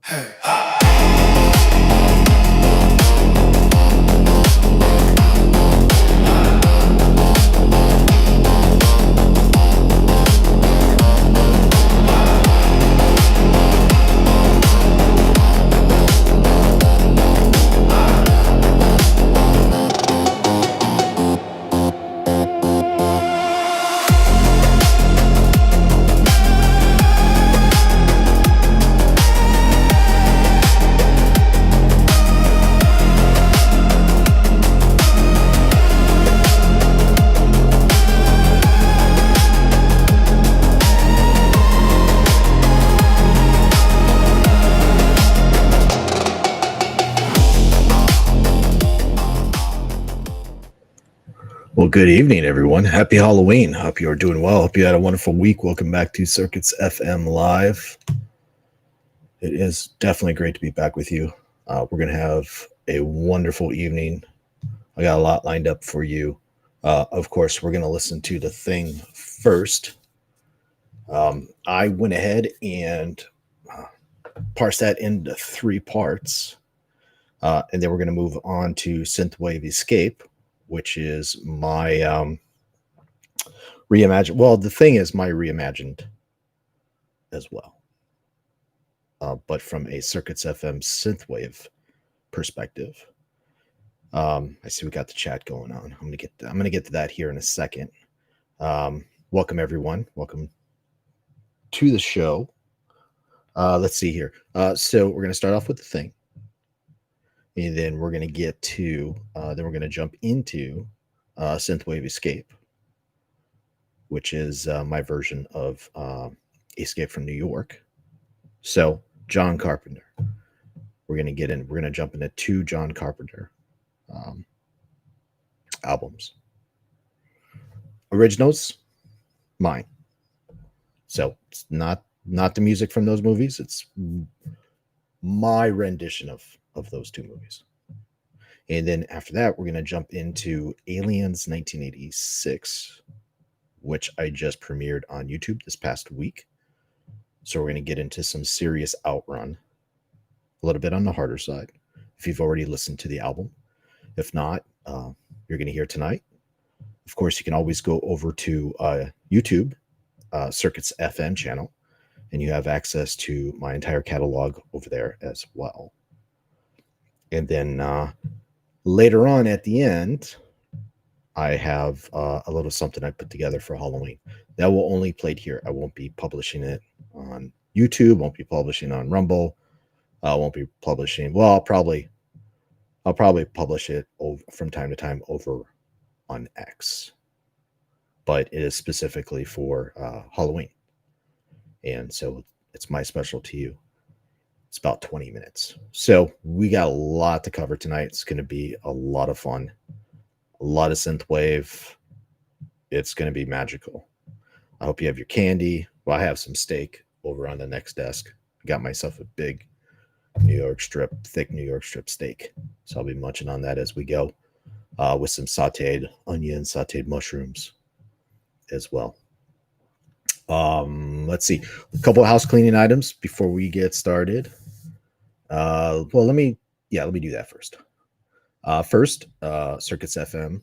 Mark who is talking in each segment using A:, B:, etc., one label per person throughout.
A: Well, good evening, everyone. Happy Halloween. Hope you are doing well. Hope you had a wonderful week. Welcome back to CircuitsFM Live. It is definitely great to be back with you. We're going to have a wonderful evening. I got a lot lined up for you. Of course, we're going to listen to The Thing first. I went ahead and parsed that into 3 parts. And then we're going to move on to Synthwave Escape, which is my reimagined. Well, The Thing is my reimagined as well, but from a CircuitsFM synthwave perspective. I see we got the chat going on. I'm gonna get to that here in a second. Welcome everyone. Welcome to the show. Let's see here. So we're gonna start off with The Thing. And then we're going to get to, then we're going to jump into Synthwave Escape, which is my version of Escape from New York. So, John Carpenter. We're going to jump into 2 John Carpenter albums. Originals, mine. So, it's not the music from those movies. It's my rendition of those 2 movies. And then after that, we're going to jump into Aliens 1986, which I just premiered on YouTube this past week. So we're going to get into some serious Outrun, a little bit on the harder side, if you've already listened to the album. If not, you're going to hear tonight. Of course, you can always go over to YouTube, CircuitsFM channel, and you have access to my entire catalog over there as well. And then later on at the end, I have a little something I put together for Halloween. That will only play here. I won't be publishing it on YouTube. Won't be publishing on Rumble. Won't be publishing. Well, I'll probably publish it from time to time over on X. But it is specifically for Halloween. And so it's my special to you. It's about 20 minutes. So we got a lot to cover tonight. It's going to be a lot of fun. A lot of synthwave. It's going to be magical. I hope you have your candy. Well, I have some steak over on the next desk. I got myself a big thick New York strip steak. So I'll be munching on that as we go with some sauteed onions, sauteed mushrooms as well. Let's see. A couple of house cleaning items before we get started. Well, let me do that first. First, CircuitsFM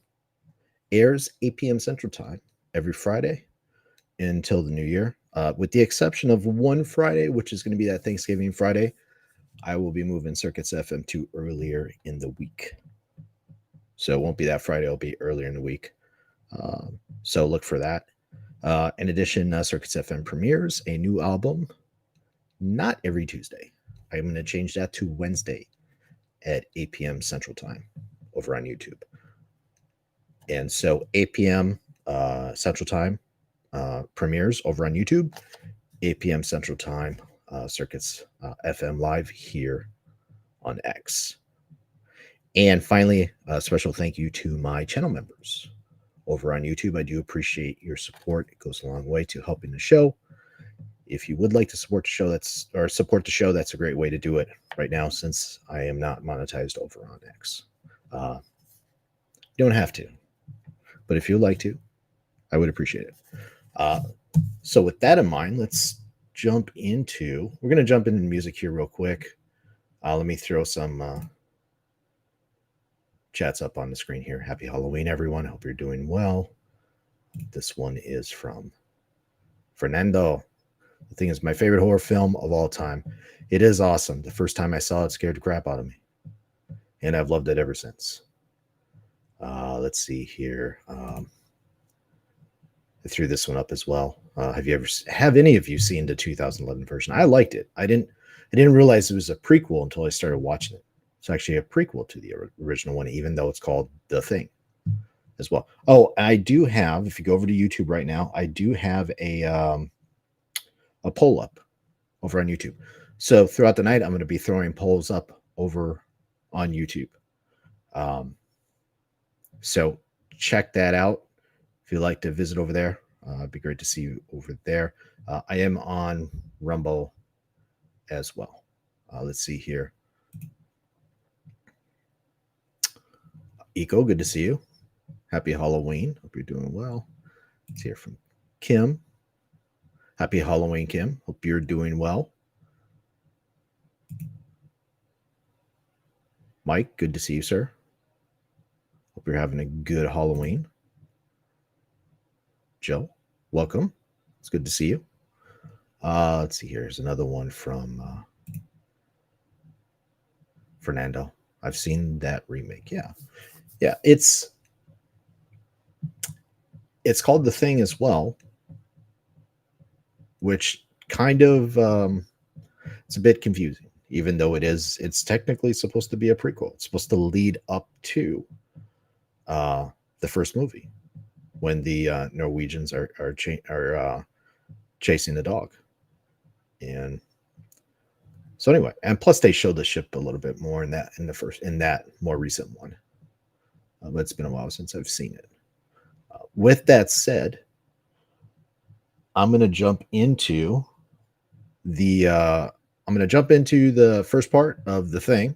A: airs 8 p.m. Central Time every Friday until the new year, with the exception of one Friday, which is going to be that Thanksgiving Friday. I will be moving CircuitsFM to earlier in the week. So it won't be that Friday. It'll be earlier in the week. So look for that. In addition, CircuitsFM premieres a new album, not every Tuesday. I'm going to change that to Wednesday at 8 p.m. Central Time over on YouTube. And so 8 p.m. Central Time premieres over on YouTube, 8 p.m. Central Time, Circuits FM Live here on X. And finally, a special thank you to my channel members over on YouTube. I do appreciate your support. It goes a long way to helping the show. If you would like to support the show, that's a great way to do it right now, since I am not monetized over on X. You don't have to, but if you'd like to, I would appreciate it. So with that in mind, let's jump into music here real quick. Let me throw some chats up on the screen here. Happy Halloween, everyone. Hope you're doing well. This one is from Fernando. The Thing is my favorite horror film of all time. It is awesome. The first time I saw it scared the crap out of me, and I've loved it ever since. Let's see here. I threw this one up as well. Have any of you seen the 2011 version? I liked it. I didn't realize it was a prequel until I started watching it. It's actually a prequel to the original one, even though it's called The Thing as well. Oh, I do have, if you go over to YouTube right now, I do have a poll up over on YouTube. So throughout the night, I'm going to be throwing polls up over on YouTube. So check that out. If you'd like to visit over there, it'd be great to see you over there. I am on Rumble as well. Let's see here. Eco, good to see you. Happy Halloween. Hope you're doing well. Let's hear from Kim. Happy Halloween, Kim. Hope you're doing well. Mike, good to see you, sir. Hope you're having a good Halloween. Joe, welcome. It's good to see you. Let's see here. Here's another one from Fernando. I've seen that remake. Yeah, it's called The Thing as well, which kind of it's a bit confusing, even though it's technically supposed to be a prequel. It's supposed to lead up to the first movie when the Norwegians are chasing the dog. And so anyway, and plus they showed the ship a little bit more in that more recent one. But it's been a while since I've seen it. With that said, I'm going to jump into the first part of The Thing,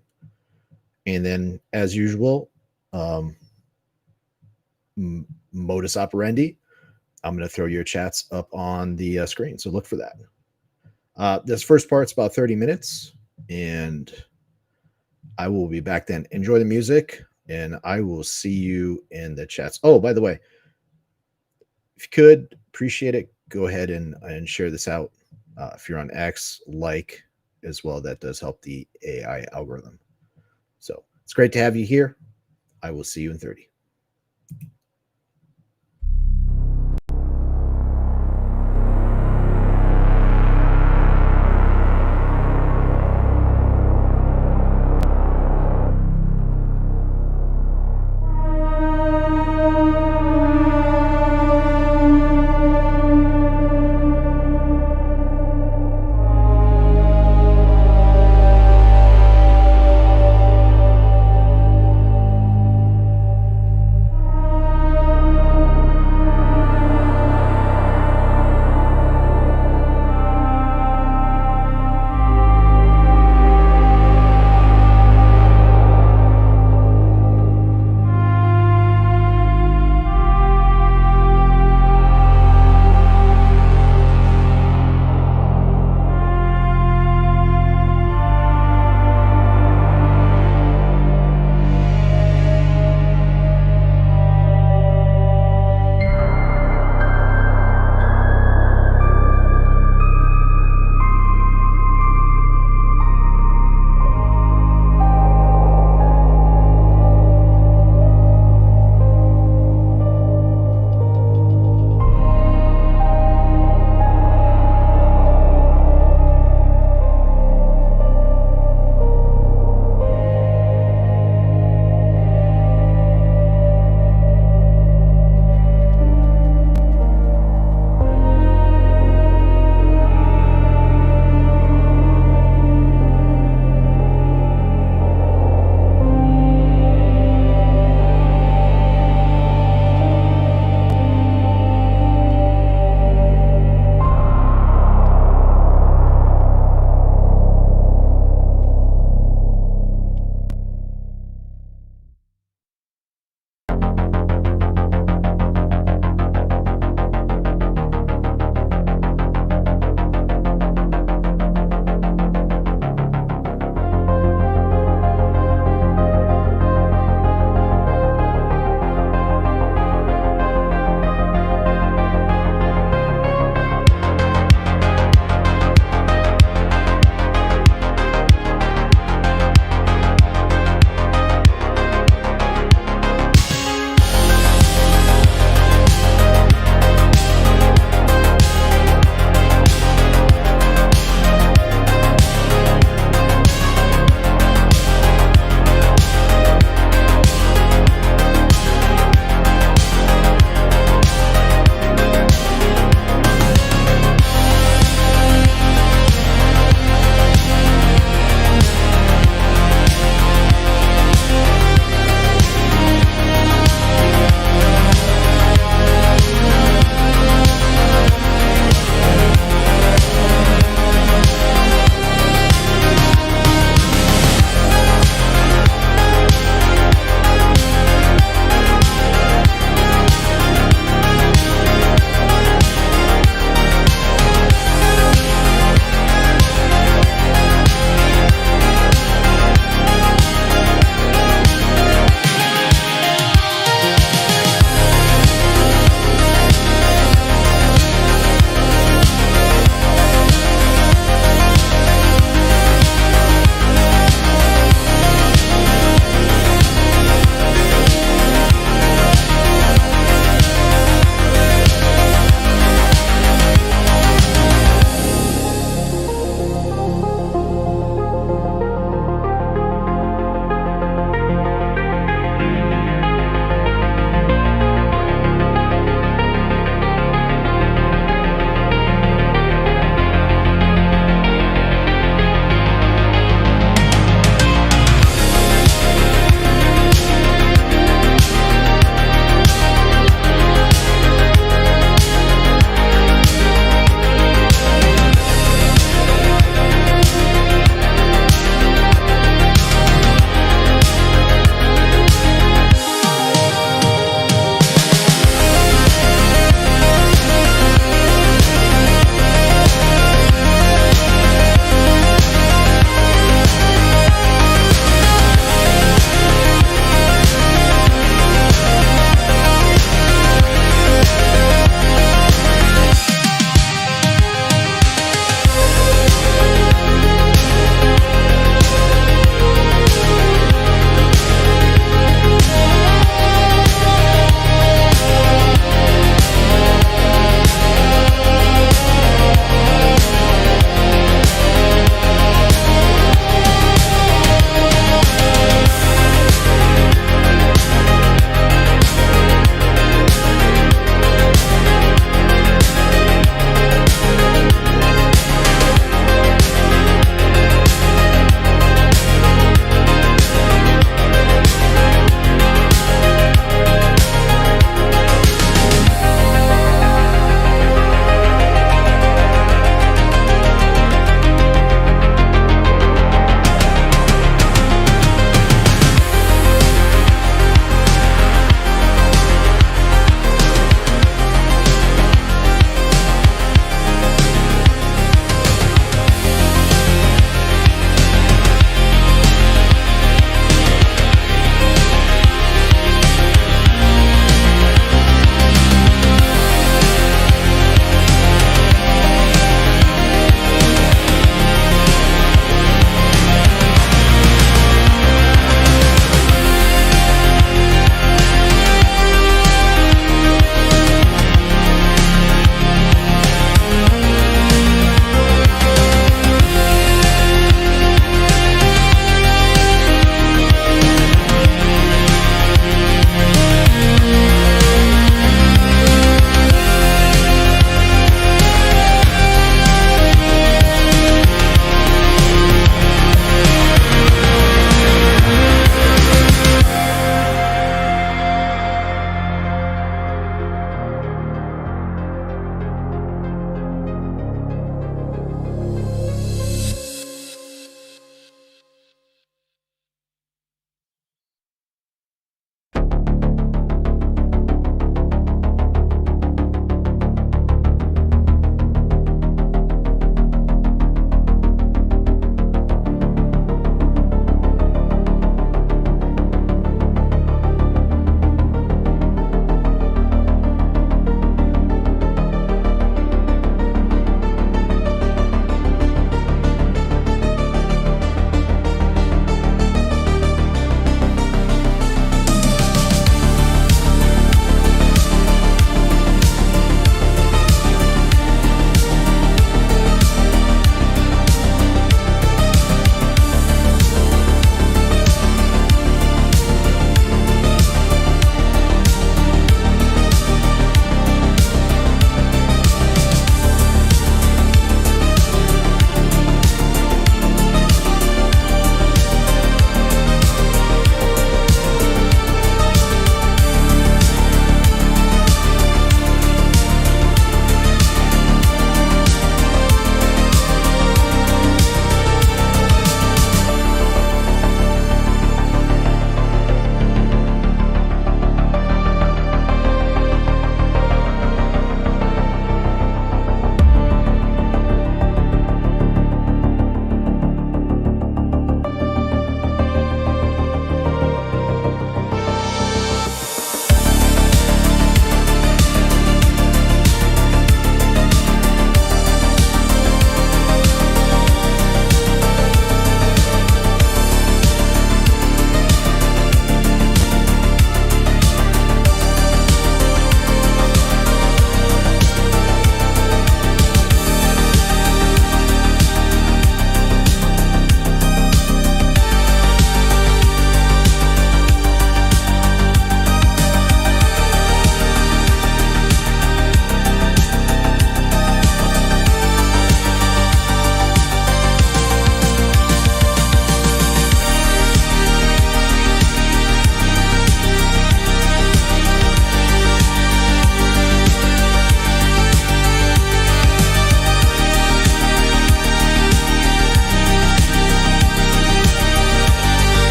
A: and then, as usual, modus operandi, I'm going to throw your chats up on the screen, so look for that. This first part's about 30 minutes, and I will be back then. Enjoy the music, and I will see you in the chats. Oh, by the way, if you could, appreciate it, go ahead and share this out. If you're on X, like as well. That does help the AI algorithm. So it's great to have you here. I will see you in 30.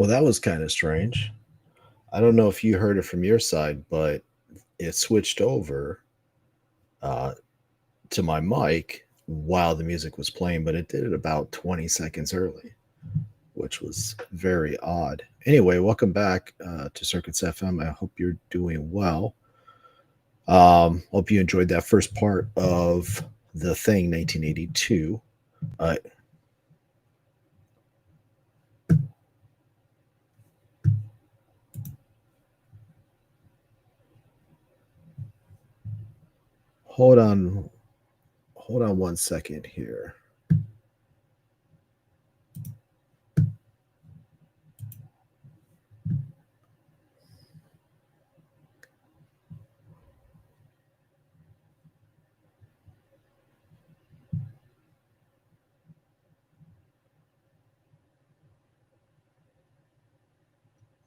A: Well, that was kind of strange. I don't know if you heard it from your side, but it switched over uh, to my mic while the music was playing, but it did it about 20 seconds early, which was very odd. Anyway, welcome back to Circuits FM. I hope you're doing well. Hope you enjoyed that first part of The Thing 1982. Uh, hold on, hold on 1 second here.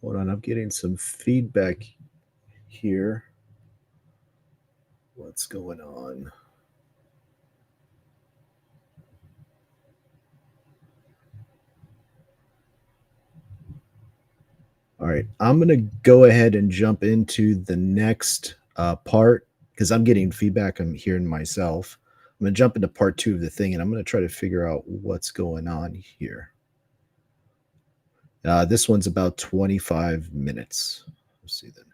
A: Hold on, I'm getting some feedback here. What's going on? All right, I'm going to go ahead and jump into the next part because I'm getting feedback. I'm hearing myself. I'm going to jump into part 2 of the thing, and I'm going to try to figure out what's going on here. This one's about 25 minutes. Let's see then.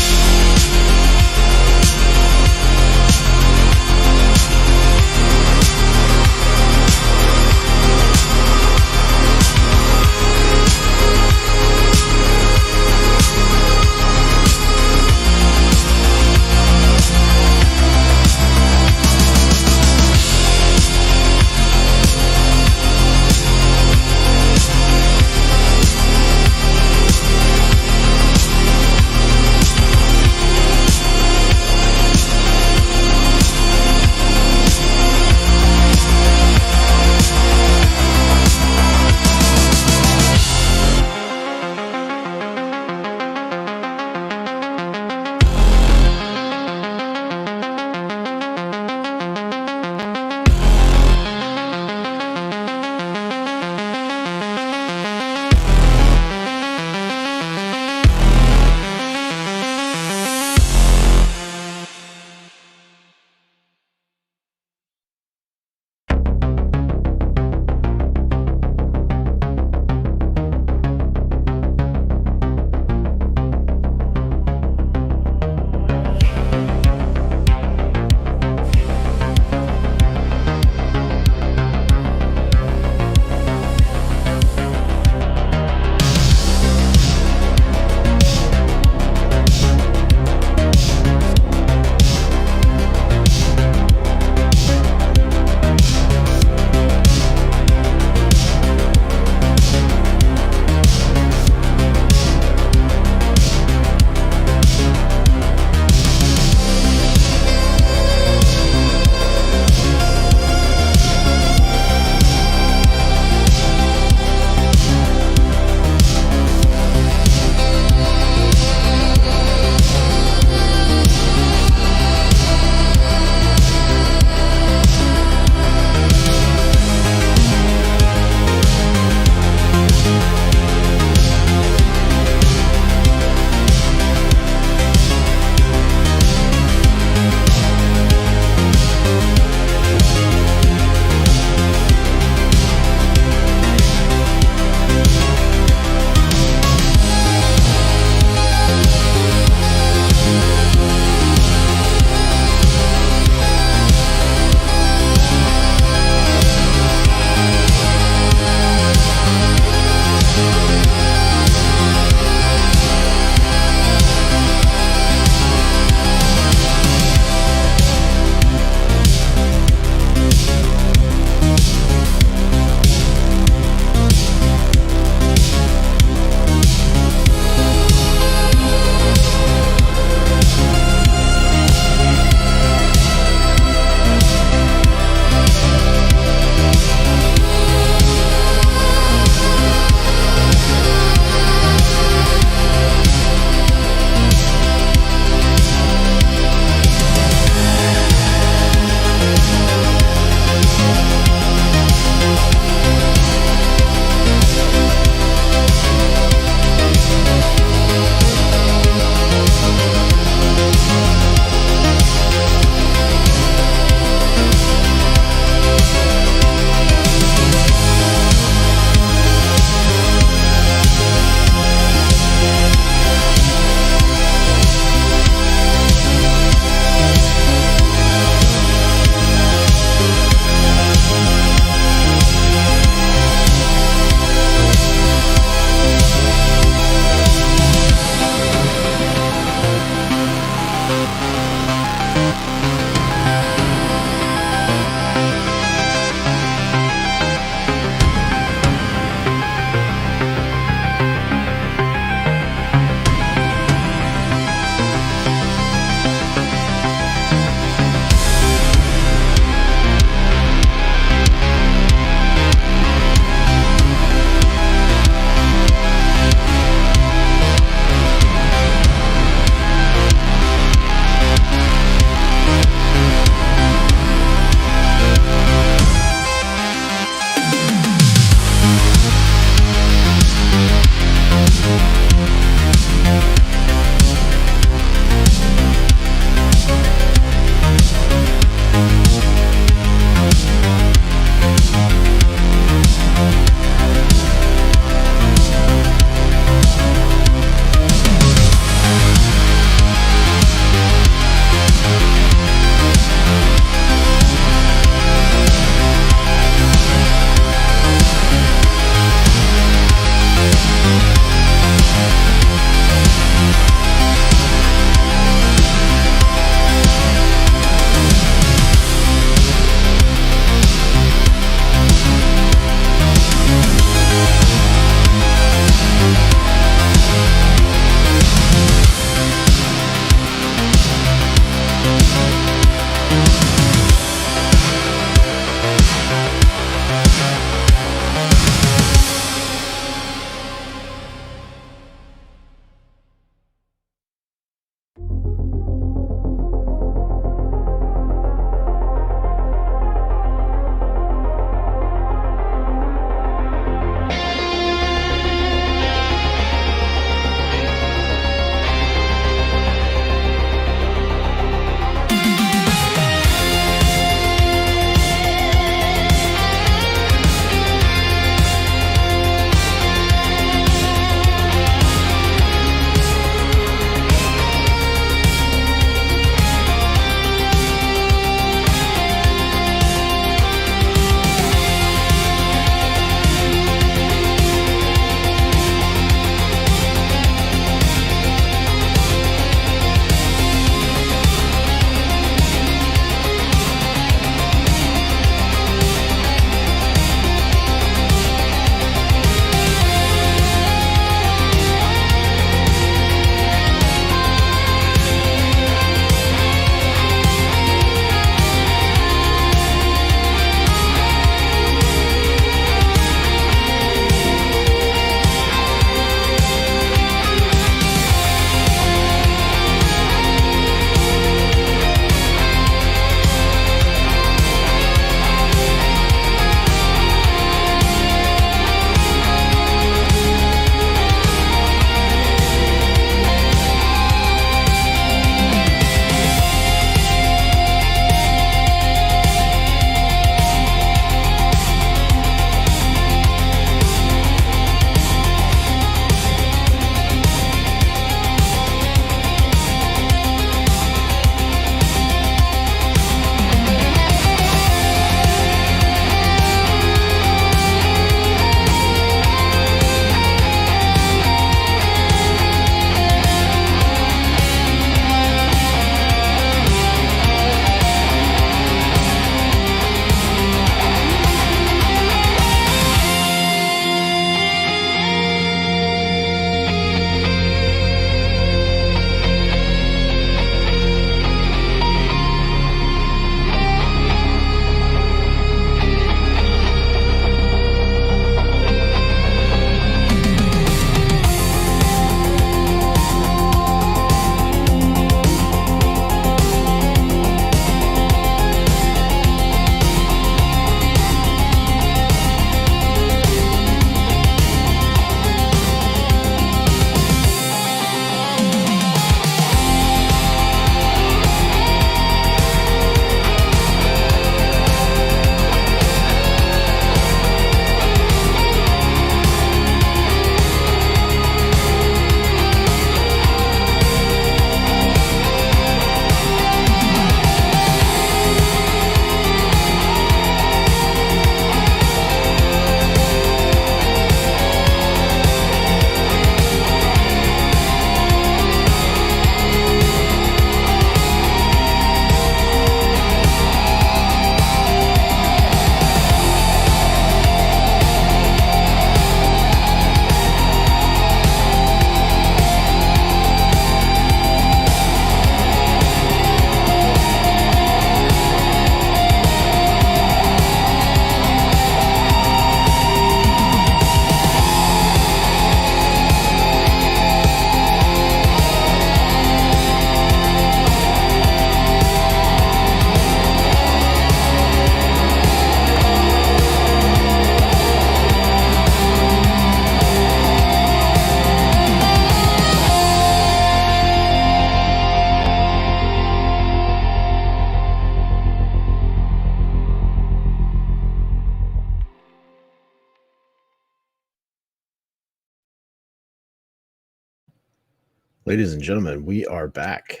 A: Ladies and gentlemen, we are back.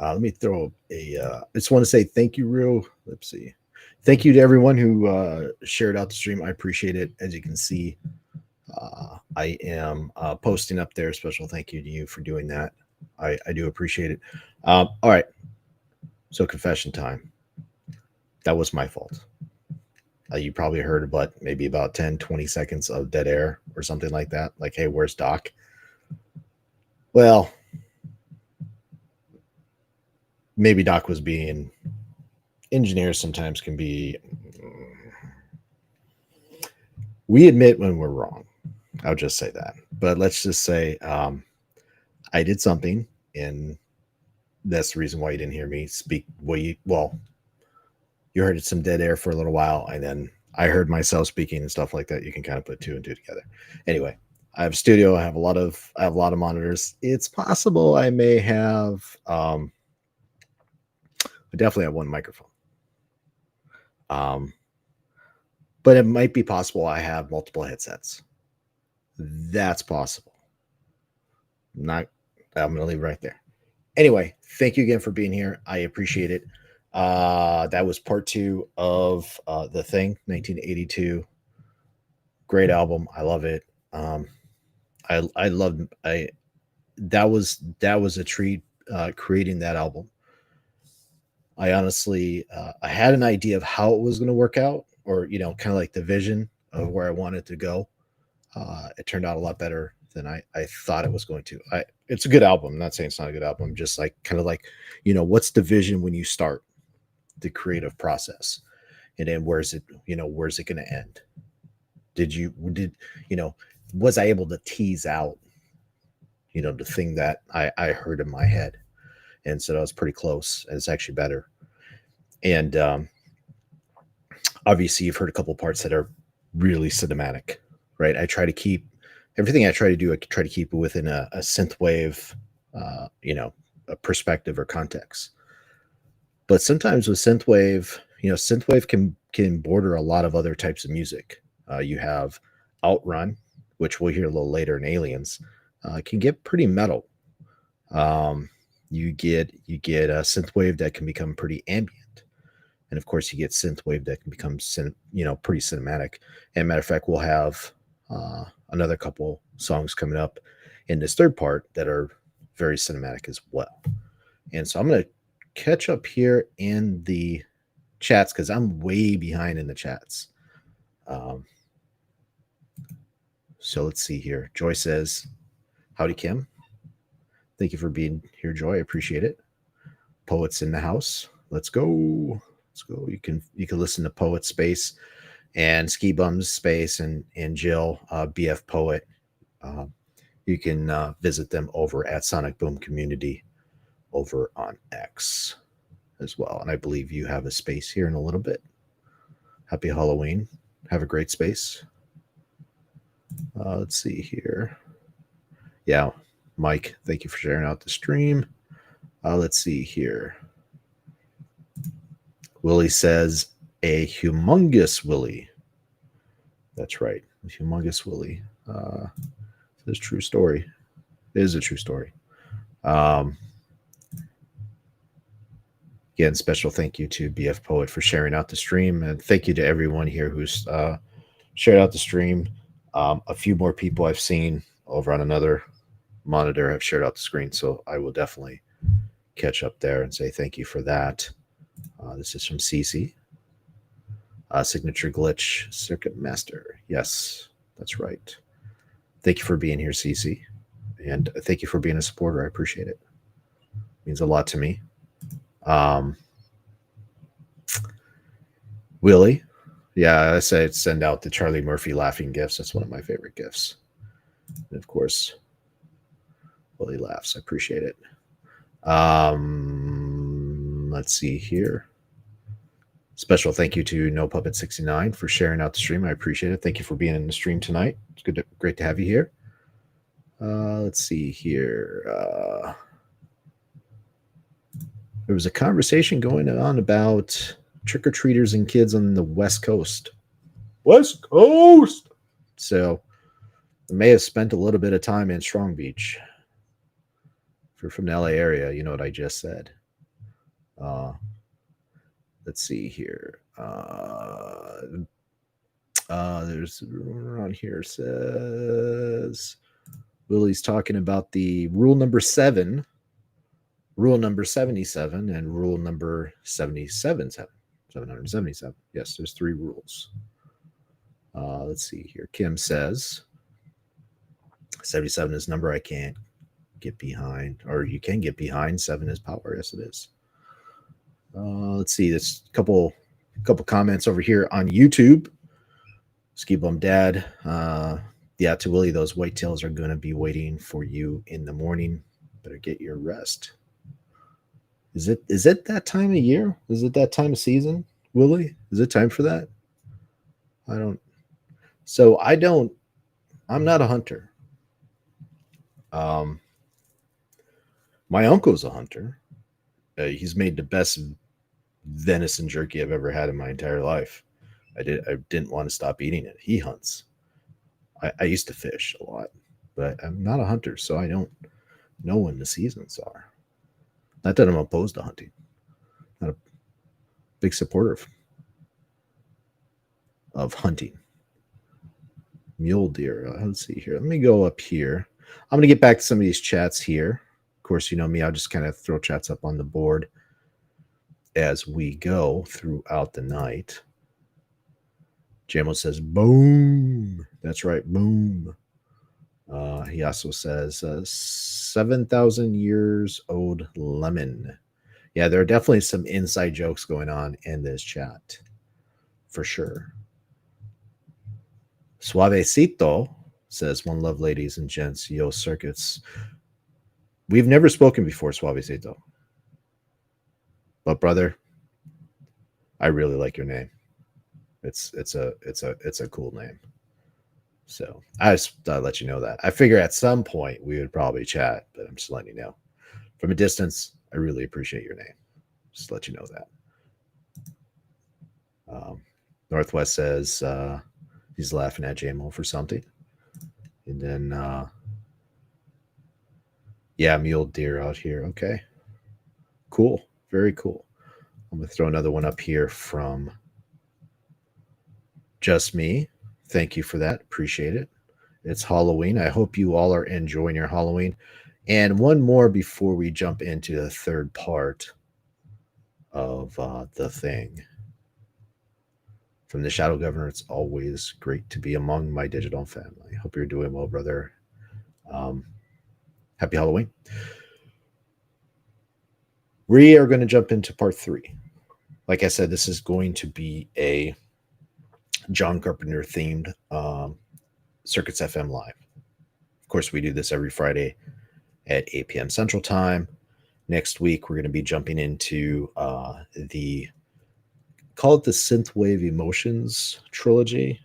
A: Let me throw I just want to say thank you, let's see. Thank you to everyone who shared out the stream. I appreciate it. As you can see, I am posting up there. Special thank you to you for doing that. I do appreciate it. All right. So confession time. That was my fault. You probably heard about maybe about 10, 20 seconds of dead air or something like that. Like, hey, where's Doc? Well, maybe Doc was being, engineers sometimes can be, we admit when we're wrong. I'll just say that. But let's just say I did something, and that's the reason why you didn't hear me speak. You heard some dead air for a little while, and then I heard myself speaking and stuff like that. You can kind of put two and two together. Anyway, I have a studio. I have a lot of monitors. It's possible I may have. I definitely have one microphone. But it might be possible I have multiple headsets. That's possible. I'm going to leave it right there. Anyway, thank you again for being here. I appreciate it. That was part 2 of The Thing, 1982. Great album. I love it. That was a treat creating that album. I honestly, I had an idea of how it was going to work out, or, kind of like the vision of where I wanted to go. It turned out a lot better than I thought it was going to. It's a good album. I'm not saying it's not a good album. I'm just like, kind of like, what's the vision when you start the creative process, and then where's it going to end? Was I able to tease out, the thing that I heard in my head? And so that was pretty close. And it's actually better. And obviously you've heard a couple parts that are really cinematic, right? I try to keep everything I try to do. I try to keep it within a synthwave, a perspective or context. But sometimes with synthwave, synthwave can border a lot of other types of music. You have outrun, which we'll hear a little later in Aliens, can get pretty metal. You get a synthwave that can become pretty ambient, and of course you get synthwave that can become pretty cinematic. And matter of fact, we'll have another couple songs coming up in this third part that are very cinematic as well. And so I'm going to catch up here in the chats because I'm way behind in the chats. So let's see here. Joy says, howdy, Kim. Thank you for being here, Joy. I appreciate it. Poets in the house. Let's go. Let's go. You can listen to Poet Space and Ski Bum's Space and Jill, BF Poet. You can visit them over at Sonic Boom Community over on X as well. And I believe you have a space here in a little bit. Happy Halloween. Have a great space. Let's see here. Yeah, Mike, thank you for sharing out the stream. Let's see here. Willie says, a humongous Willie. That's right. A humongous Willie. It's a true story. It is a true story. Again, special thank you to BF Poet for sharing out the stream. And thank you to everyone here who's shared out the stream. A few more people I've seen over on another monitor have shared out the screen. So I will definitely catch up there and say thank you for that. This is from CC. Signature Glitch Circuit Master. Yes, that's right. Thank you for being here, CC. And thank you for being a supporter. I appreciate it. It means a lot to me. Willie. Yeah, I say send out the Charlie Murphy laughing gifts. That's one of my favorite gifts. And of course, Willie laughs. I appreciate it. Let's see here. Special thank you to No Puppet 69 for sharing out the stream. I appreciate it. Thank you for being in the stream tonight. It's great to have you here. Let's see here. There was a conversation going on about trick-or-treaters and kids on the West Coast. West Coast! So I may have spent a little bit of time in Strong Beach. If you're from the LA area, you know what I just said. Let's see here. There's on here says Willie's talking about the rule number 7, rule number 77, and rule number 777. Yes, there's 3 rules. Let's see here. Kim says 77 is number I can't get behind, or you can get behind. 7 is power. Yes, it is. Let's see. There's a couple comments over here on YouTube. Ski Bum Dad. Yeah, to Willie, those whitetails are going to be waiting for you in the morning. Better get your rest. Is it that time of year? Is it that time of season, Willie? Is it time for that? I'm not a hunter. My uncle's a hunter. He's made the best venison jerky I've ever had in my entire life. I didn't want to stop eating it. He hunts. I used to fish a lot, but I'm not a hunter, so I don't know when the seasons are. Not that I'm opposed to hunting. Not a big supporter of hunting. Mule deer. Let's see here. Let me go up here. I'm going to get back to some of these chats here. Of course, you know me. I'll just kind of throw chats up on the board as we go throughout the night. Jamo says, boom. That's right, boom. He also says, 7,000 years old lemon. Yeah, there are definitely some inside jokes going on in this chat, for sure. Suavecito says, one love, ladies and gents. Yo, Circuits. We've never spoken before, Suavecito. But brother, I really like your name. It's a cool name. So I just thought I'd let you know that. I figure at some point we would probably chat, but I'm just letting you know. From a distance, I really appreciate your name. Just let you know that. Northwest says he's laughing at JMO for something. And then yeah, mule deer out here. Okay. Cool. Very cool. I'm going to throw another one up here from Just Me. Thank you for that. Appreciate it. It's Halloween. I hope you all are enjoying your Halloween. And one more before we jump into the third part of the thing. From the Shadow Governor, it's always great to be among my digital family. Hope you're doing well, brother. Happy Halloween. We are going to jump into part 3. Like I said, this is going to be a John Carpenter themed CircuitsFM live. Of course, we do this every Friday at 8 p.m. Central Time. Next week, we're going to be jumping into call it the Synthwave Emotions trilogy.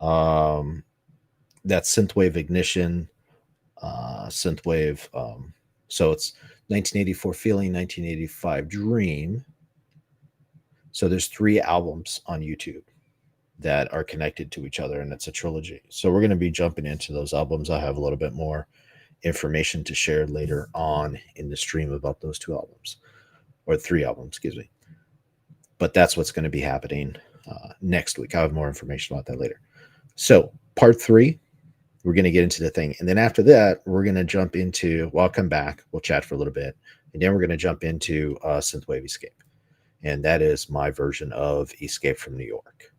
A: That's Synthwave Ignition, Synthwave. So it's 1984 Feeling, 1985 Dream. So there's 3 albums on YouTube that are connected to each other, and it's a trilogy. So we're going to be jumping into those albums. I have a little bit more information to share later on in the stream about those 2 albums, or 3 albums, excuse me. But that's what's going to be happening next week. I'll have more information about that later. So part 3, we're going to get into the thing. And then after that, we're going to jump into, well, I'll come back. We'll chat for a little bit. And then we're going to jump into Synthwave Escape. And that is my version of Escape from New York.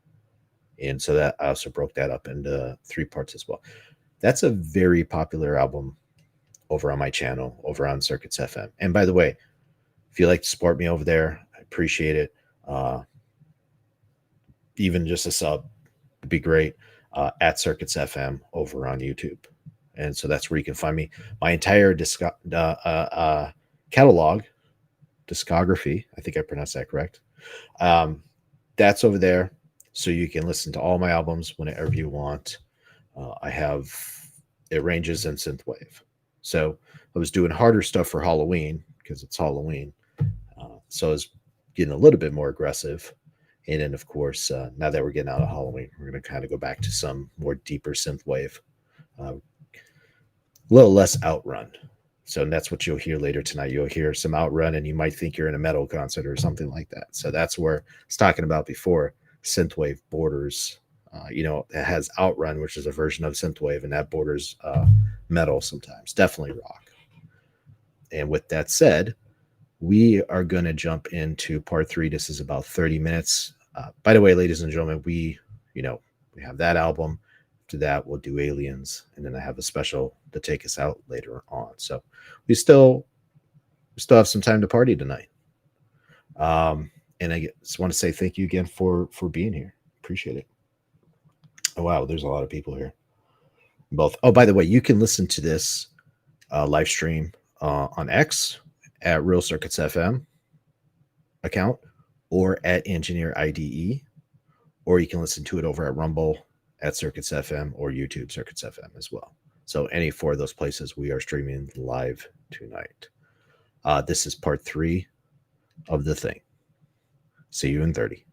A: And so that I also broke that up into 3 parts as well. That's a very popular album over on my channel, over on CircuitsFM. And by the way, if you like to support me over there, I appreciate it. Even just a sub would be great. At CircuitsFM over on YouTube. And so that's where you can find me. My entire catalog, discography, I think I pronounced that correct. That's over there. So you can listen to all my albums whenever you want. It ranges in synthwave. So I was doing harder stuff for Halloween because it's Halloween. So I was getting a little bit more aggressive. And then, of course, now that we're getting out of Halloween, we're going to kind of go back to some more deeper synthwave. A little less outrun. So that's what you'll hear later tonight. You'll hear some Outrun, and you might think you're in a metal concert or something like that. So that's where it's talking about before. Synthwave borders, it has Outrun, which is a version of Synthwave, and that borders metal sometimes, definitely rock. And with that said, we are going to jump into part 3. This is about 30 minutes. By the way, ladies and gentlemen, we have that album. After that, we'll do Aliens, and then I have a special to take us out later on. So we still have some time to party tonight. And I just want to say thank you again for being here. Appreciate it. Oh, wow. There's a lot of people here. Both. Oh, by the way, you can listen to this live stream on X at Real Circuits FM account or at Engineer IDE, or you can listen to it over at Rumble at Circuits FM or YouTube Circuits FM as well. So any 4 of those places, we are streaming live tonight. This is part 3 of The Thing. See you in 30.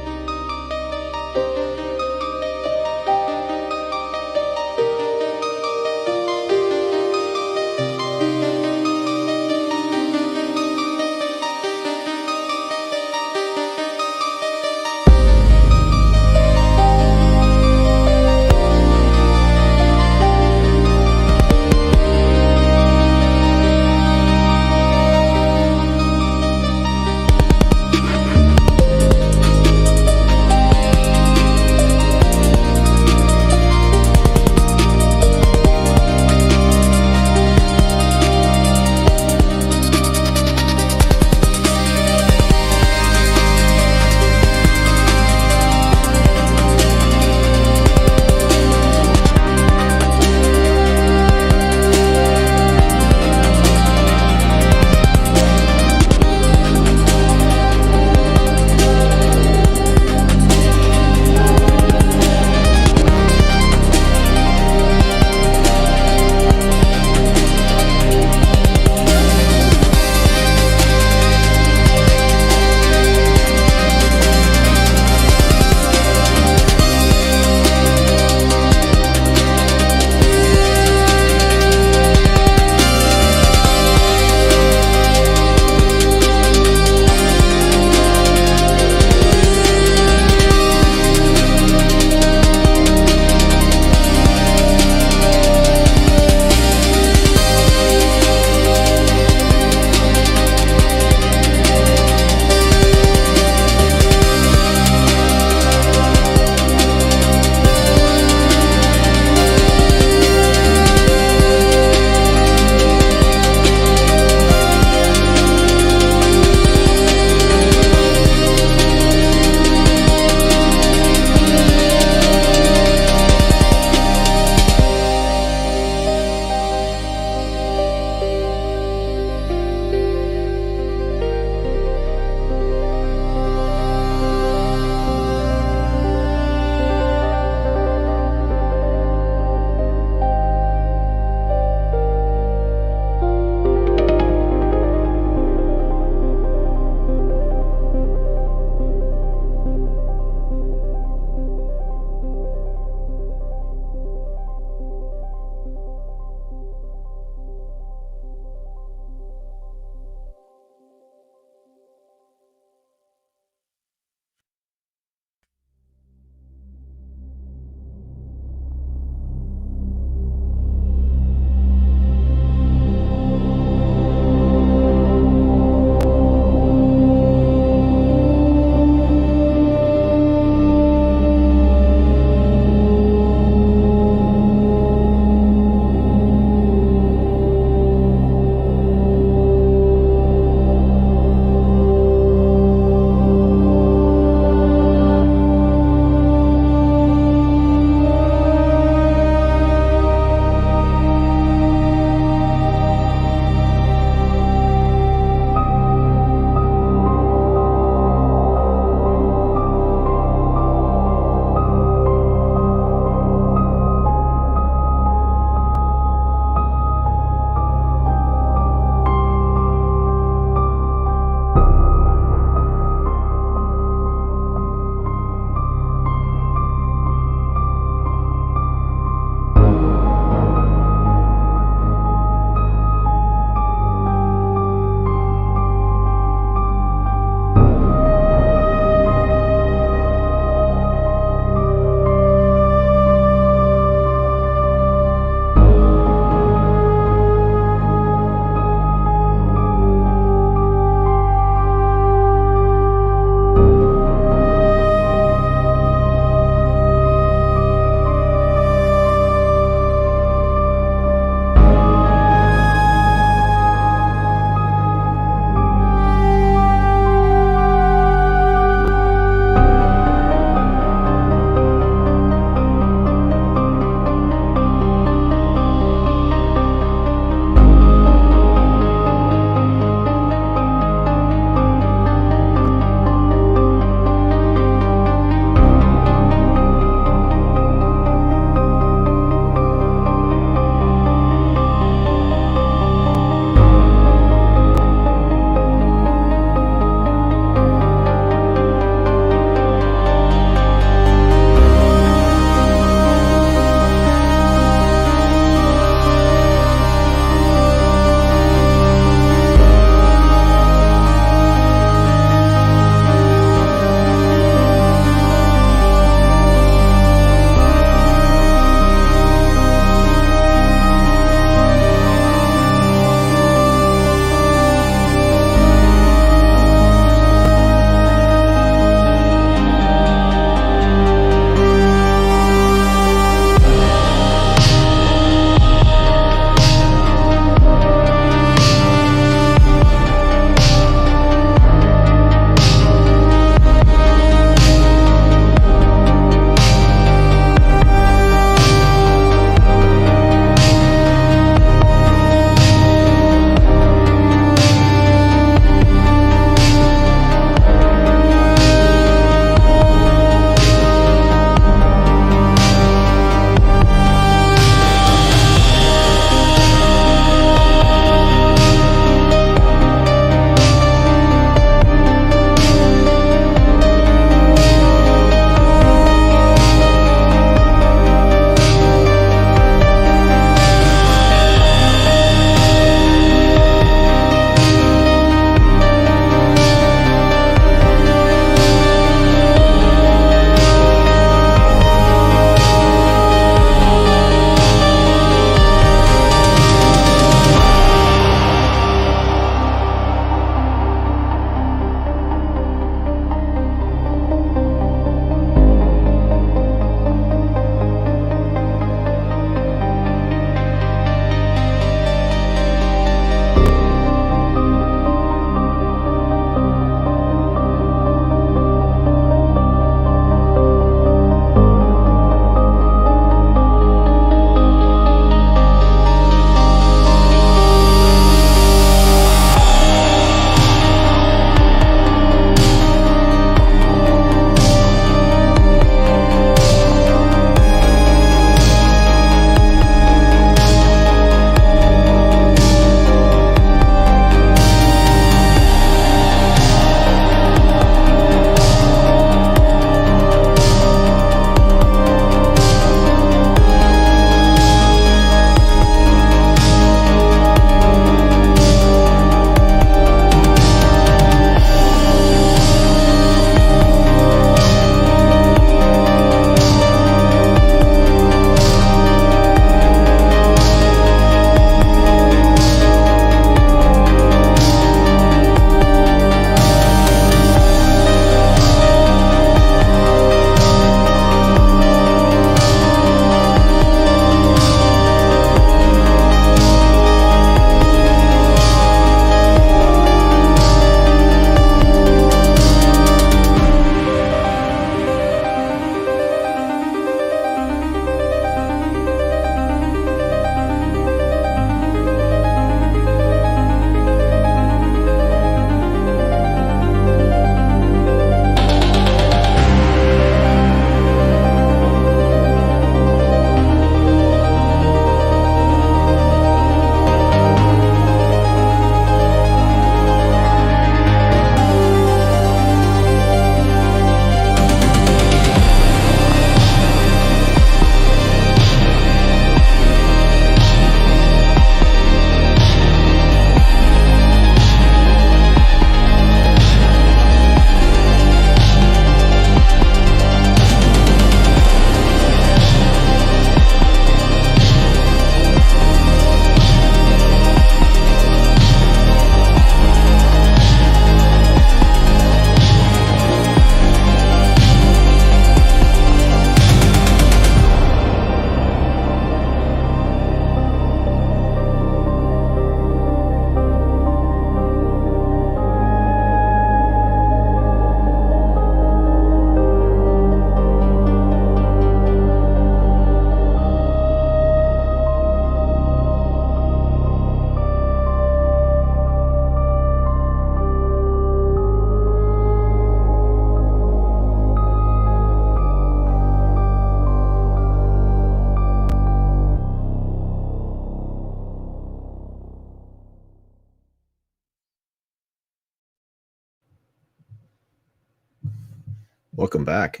A: Welcome back.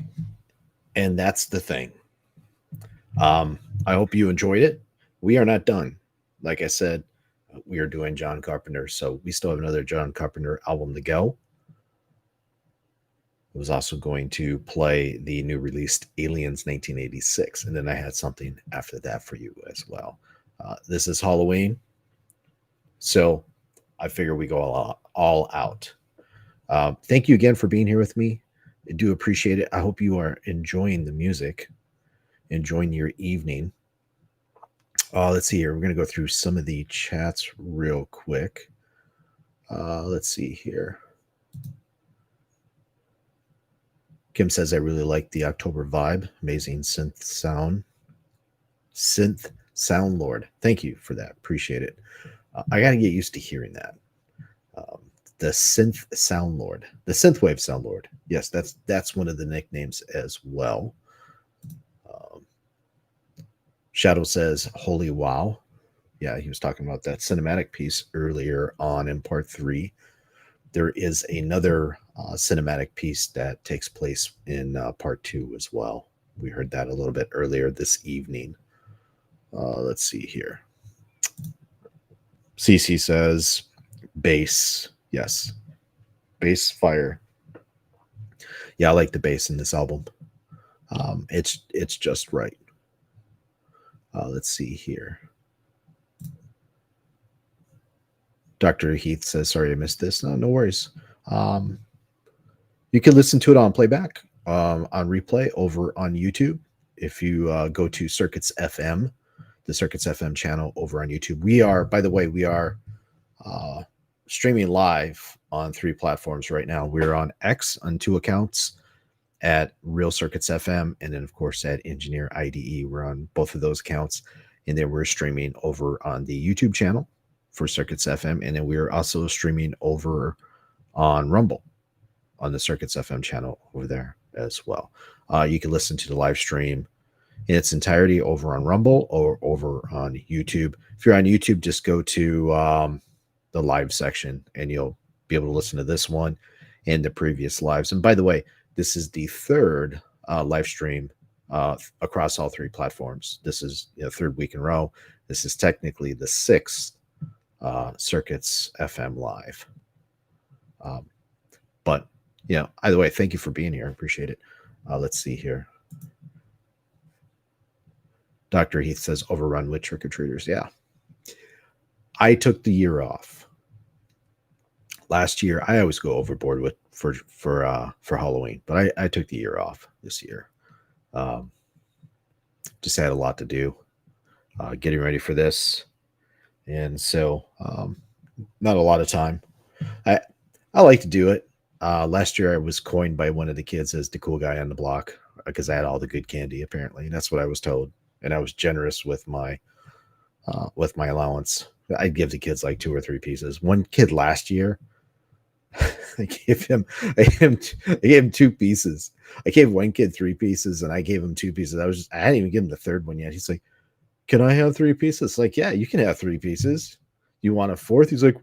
A: And that's the thing. I hope you enjoyed it. We are not done. Like I said, we are doing John Carpenter, so we still have another John Carpenter album to go. I was also going to play the new released Aliens 1986, and then I had something after that for you as well. This is Halloween, so I figure we go all out. Thank you again for being here with me. I do appreciate it. I hope you are enjoying the music, enjoying your evening. Let's see here. We're going to go through some of the chats real quick. Let's see here. Kim says, I really like the October vibe. Amazing synth sound lord. Thank you for that. Appreciate it. I got to get used to hearing that. The synth sound lord, the synthwave sound lord. Yes, that's one of the nicknames as well. Shadow says, holy wow. Yeah, he was talking about that cinematic piece earlier on in part 3. There is another cinematic piece that takes place in part 2 as well. We heard that a little bit earlier this evening. Let's see here. CC says, bass. Yes. Bass fire. Yeah, I like the bass in this album. It's just right. Let's see here. Dr. Heath says, sorry I missed this. No worries. You can listen to it on playback, on replay over on YouTube. If you go to CircuitsFM, the CircuitsFM channel over on YouTube. We are, by the way, streaming live on 3 platforms right now. We're on X on 2 accounts at Real Circuits FM, and then of course at Engineer IDE. We're on both of those accounts, and then we're streaming over on the YouTube channel for Circuits FM, and then we're also streaming over on Rumble on the Circuits FM channel over there as well. You can listen to the live stream in its entirety over on Rumble or over on YouTube. If you're on YouTube, just go to the live section, and you'll be able to listen to this one and the previous lives. And by the way, this is the 3rd live stream across all 3 platforms. This is 3rd week in a row. This is technically the 6th Circuits FM live. But either way, thank you for being here. I appreciate it. Let's see here. Dr. Heath says, overrun with trick-or-treaters. Yeah. I took the year off. Last year, I always go overboard with for Halloween, but I took the year off this year. Just had a lot to do, getting ready for this, and so not a lot of time. I like to do it. Last year, I was coined by one of the kids as the cool guy on the block because I had all the good candy, apparently, and that's what I was told. And I was generous with my allowance. I'd give the kids like 2 or 3 pieces. One kid last year, I gave him 2 pieces. I gave one kid 3 pieces, and I gave him 2 pieces. I hadn't even given him the 3rd one yet. He's like, "Can I have 3 pieces?" Like, yeah, you can have 3 pieces. You want a 4th? He's like,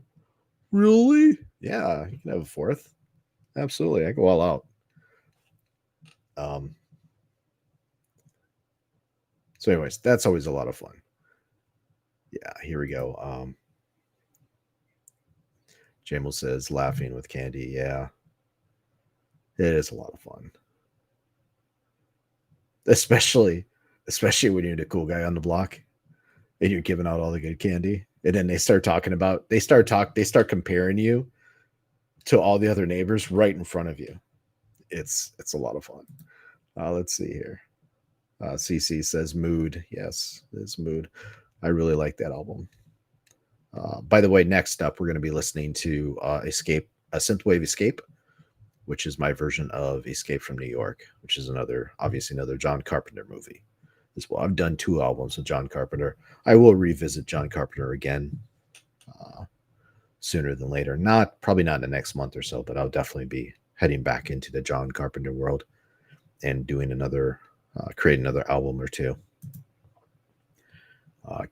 A: "Really? Yeah, you can have a 4th. Absolutely. I go all out." So, anyways, that's always a lot of fun. Yeah, here we go. Jamal says, laughing with candy. Yeah, it is a lot of fun. Especially when you're the cool guy on the block and you're giving out all the good candy. And then they start comparing you to all the other neighbors right in front of you. It's a lot of fun. Let's see here. CC says mood. Yes, it's mood. I really like that album. By the way, next up, we're going to be listening to Synthwave Escape, which is my version of Escape from New York, which is obviously another John Carpenter movie as well. I've done 2 albums with John Carpenter. I will revisit John Carpenter again sooner than later. Probably not in the next month or so, but I'll definitely be heading back into the John Carpenter world and doing create another album or 2.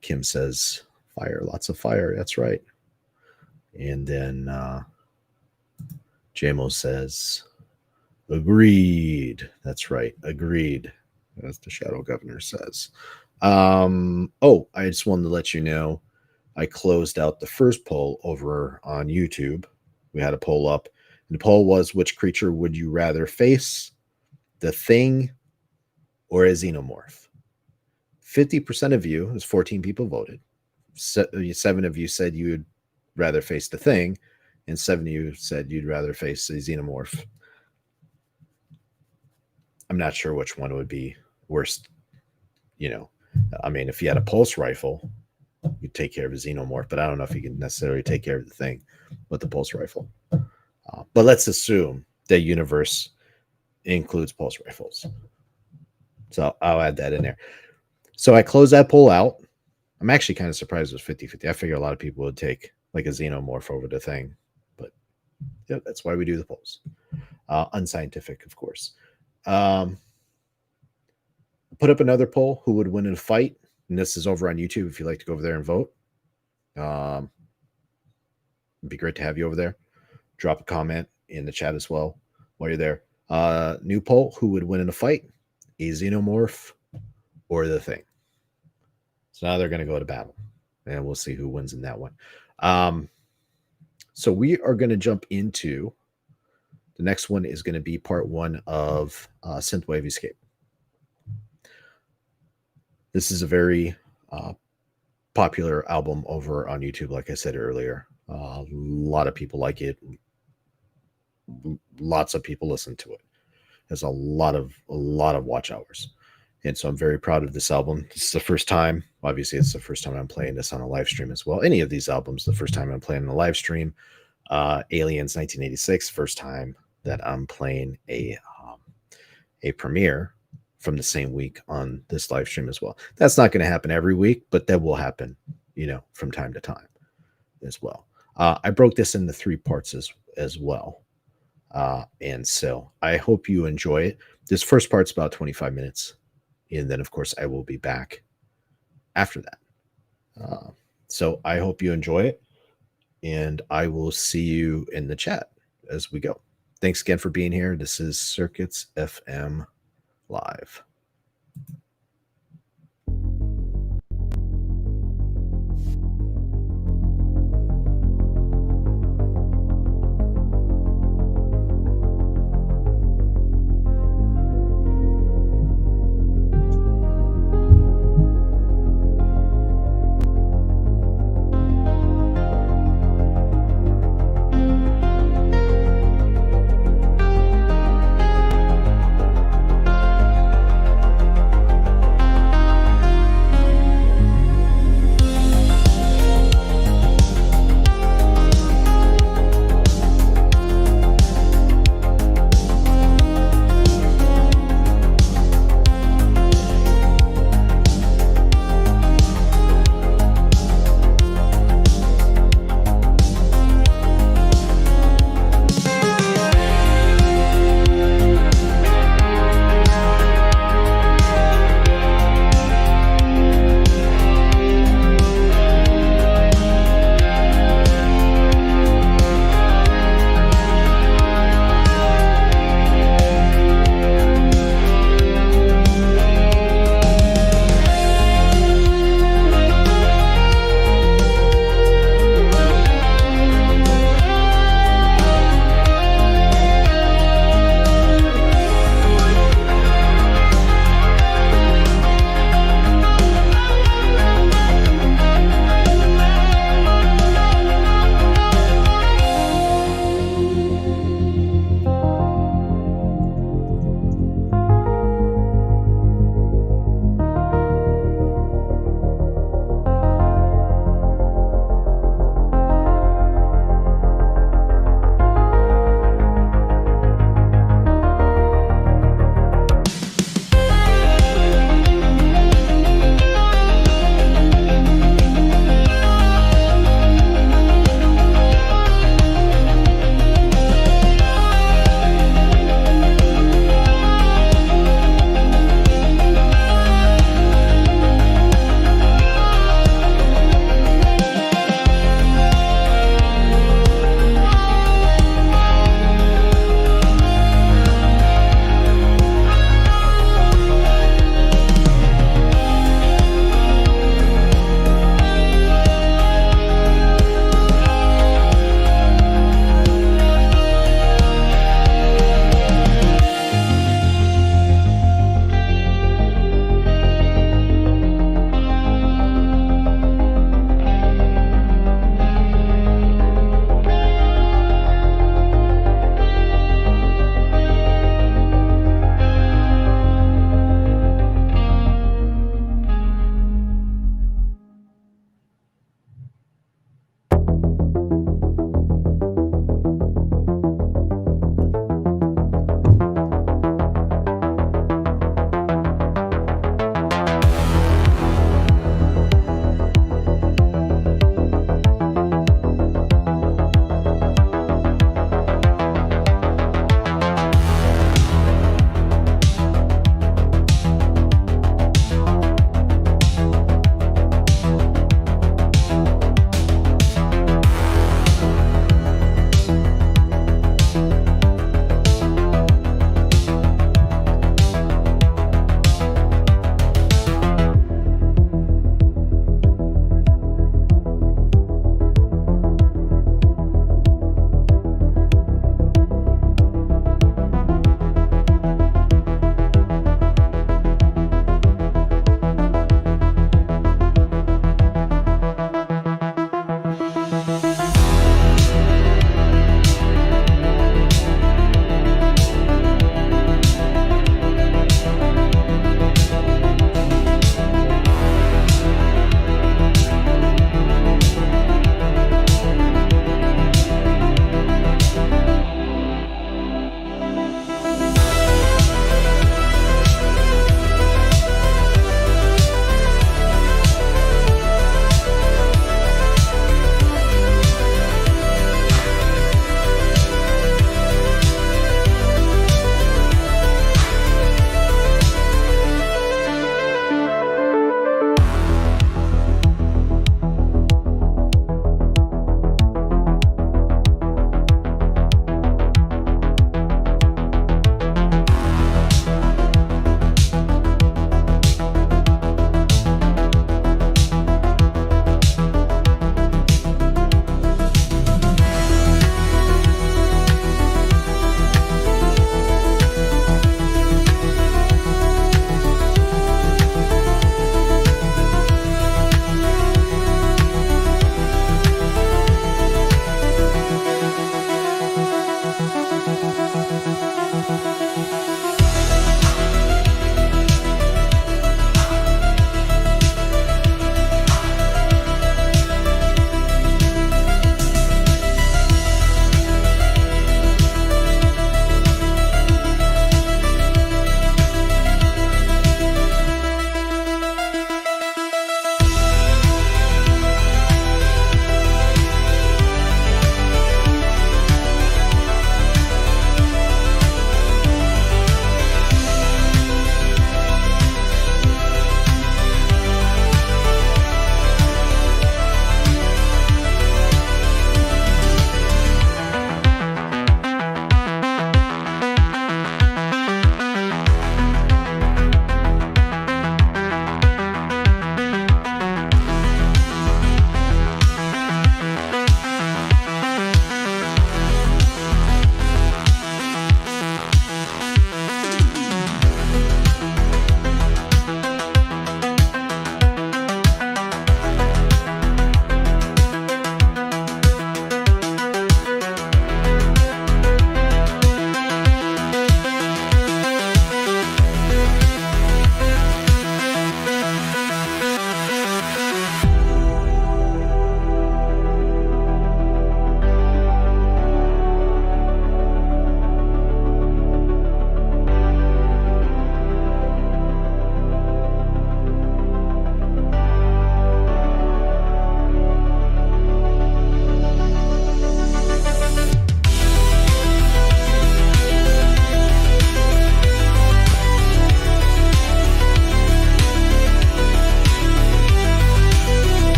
A: Kim says, fire, lots of fire. That's right. And then JMO says, Agreed. That's right. Agreed. As the Shadow Governor says. I just wanted to let you know I closed out the first poll over on YouTube. We had a poll up, and the poll was, which creature would you rather face? The Thing or a xenomorph? 50% of you, as 14 people voted, 7 of you said you would rather face the Thing, and 7 of you said you'd rather face a xenomorph. I'm not sure which one would be worst. I mean, if you had a pulse rifle, you'd take care of a xenomorph, but I don't know if you can necessarily take care of the Thing with the pulse rifle. But let's assume the universe includes pulse rifles. So I'll add that in there. So I closed that poll out. I'm actually kind of surprised it was 50-50. I figure a lot of people would take like a xenomorph over the Thing, but yeah, that's why we do the polls. Unscientific, of course. Put up another poll: who would win in a fight? And this is over on YouTube if you'd like to go over there and vote. It'd be great to have you over there. Drop a comment in the chat as well while you're there. New poll: who would win in a fight? A xenomorph or the Thing? So now they're going to go to battle, and we'll see who wins in that one. So we are going to jump into the next one. Is going to be part 1 of Synthwave Escape. This is a very popular album over on YouTube, like I said earlier. A lot of people like it. Lots of people listen to it. There's a lot of watch hours. And so I'm very proud of this album. This is the first time, obviously it's the first time I'm playing this on a live stream as well. Any of these albums, the first time I'm playing on a live stream. Aliens 1986, first time that I'm playing a premiere from the same week on this live stream as well. That's not going to happen every week, but that will happen, from time to time as well. I broke this into 3 parts as well. And so I hope you enjoy it. This first part's about 25 minutes. And then, of course, I will be back after that. So I hope you enjoy it. And I will see you in the chat as we go. Thanks again for being here. This is CircuitsFM Live.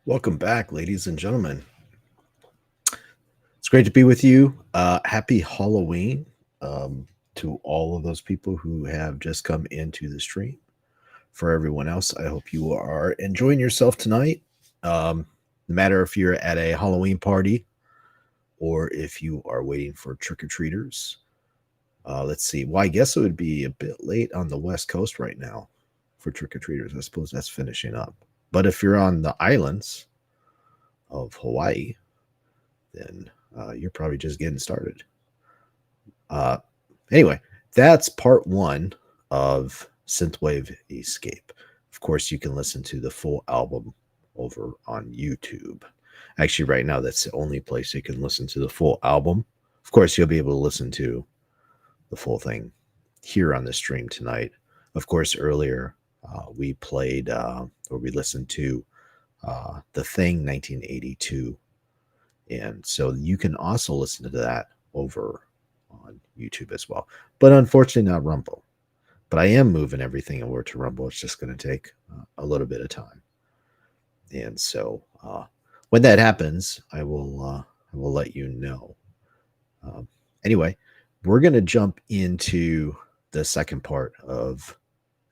A: Welcome back, ladies and gentlemen. It's great to be with you. Happy Halloween to all of those people who have just come into the stream. For everyone else, I hope you are enjoying yourself tonight. No matter if you're at a Halloween party or if you are waiting for trick-or-treaters. Let's see. Well, I guess it would be a bit late on the West Coast right now for trick-or-treaters. I suppose that's finishing up. But if you're on the islands of Hawaii, then you're probably just getting started. Anyway, that's part one of Synthwave Escape. Of course, you can listen to the full album over on YouTube. Actually, right now, that's the only place you can listen to the full album. Of course, you'll be able to listen to the full thing here on the stream tonight. Of course, earlier we played or we listened to The Thing 1982. And so you can also listen to that over on YouTube as well. But unfortunately, not Rumble. But I am moving everything over to Rumble. It's just going to take a little bit of time. And so when that happens, I will let you know. Anyway, we're going to jump into the second part of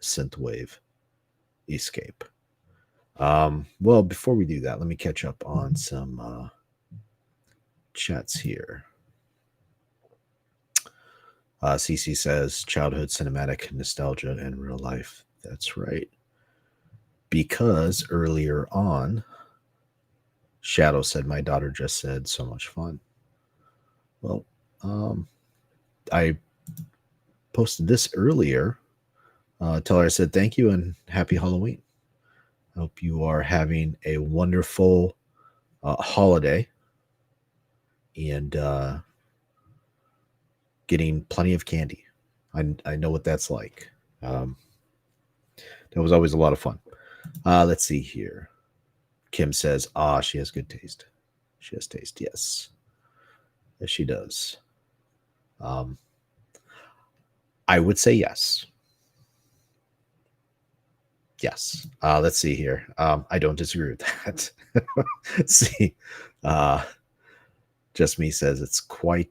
A: Synthwave Escape. Well, before we do that, let me catch up on some chats here. CC says childhood cinematic nostalgia in real life. That's right. Because earlier on, Shadow said, my daughter just said so much fun. Well, I posted this earlier. Tell her I said thank you and happy Halloween. I hope you are having a wonderful holiday and getting plenty of candy. I know what that's like. That was always a lot of fun. Let's see here. Kim says, she has good taste. She has taste, yes. Yes, she does. I would say yes. Yes. Let's see here. I don't disagree with that. Let's see. Just Me says it's quiet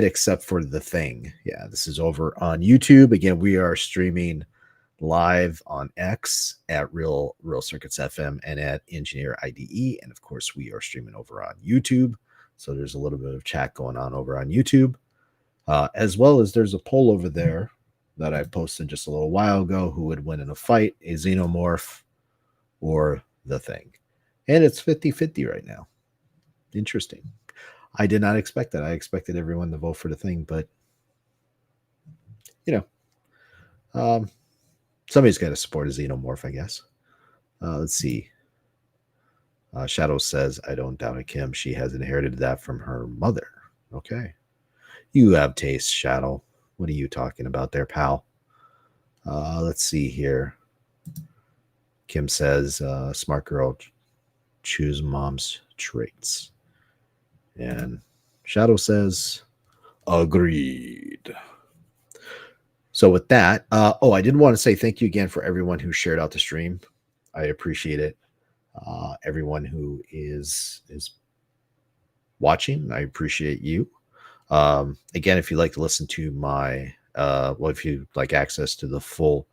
A: except for The Thing. Yeah, this is over on YouTube. Again, we are streaming live on X at Real Circuits FM and at Engineer IDE. And of course, we are streaming over on YouTube. So there's a little bit of chat going on over on YouTube. As well as there's a poll over there that I posted just a little while ago. Who would win in a fight, a xenomorph or The Thing? And it's 50-50 right now. Interesting. I did not expect that. I expected everyone to vote for The Thing, but somebody's got to support a xenomorph, I guess. Let's see. Shadow says, I don't doubt it, Kim. She has inherited that from her mother. Okay. You have taste, Shadow. What are you talking about there, pal? Let's see here. Kim says, smart girl, choose mom's traits. And Shadow says, agreed. So with that, I did want to say thank you again for everyone who shared out the stream. I appreciate it. Everyone who is watching, I appreciate you. Again, if you'd like to listen to my, if you like access to the full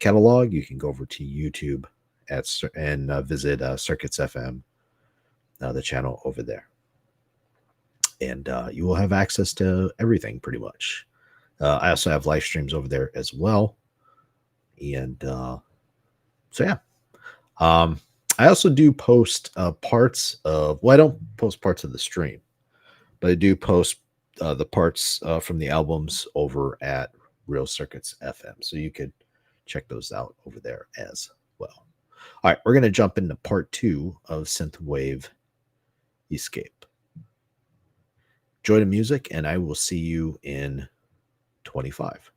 A: catalog, you can go over to YouTube and visit CircuitsFM, the channel over there. And you will have access to everything pretty much. I also have live streams over there as well. And so, yeah. I also do post parts of, I don't post parts of the stream, but I do post the parts from the albums over at Real Circuits FM. So you could check those out over there as well. All right, we're going to jump into part 2 of Synthwave Escape. Enjoy the music, and I will see you in 25.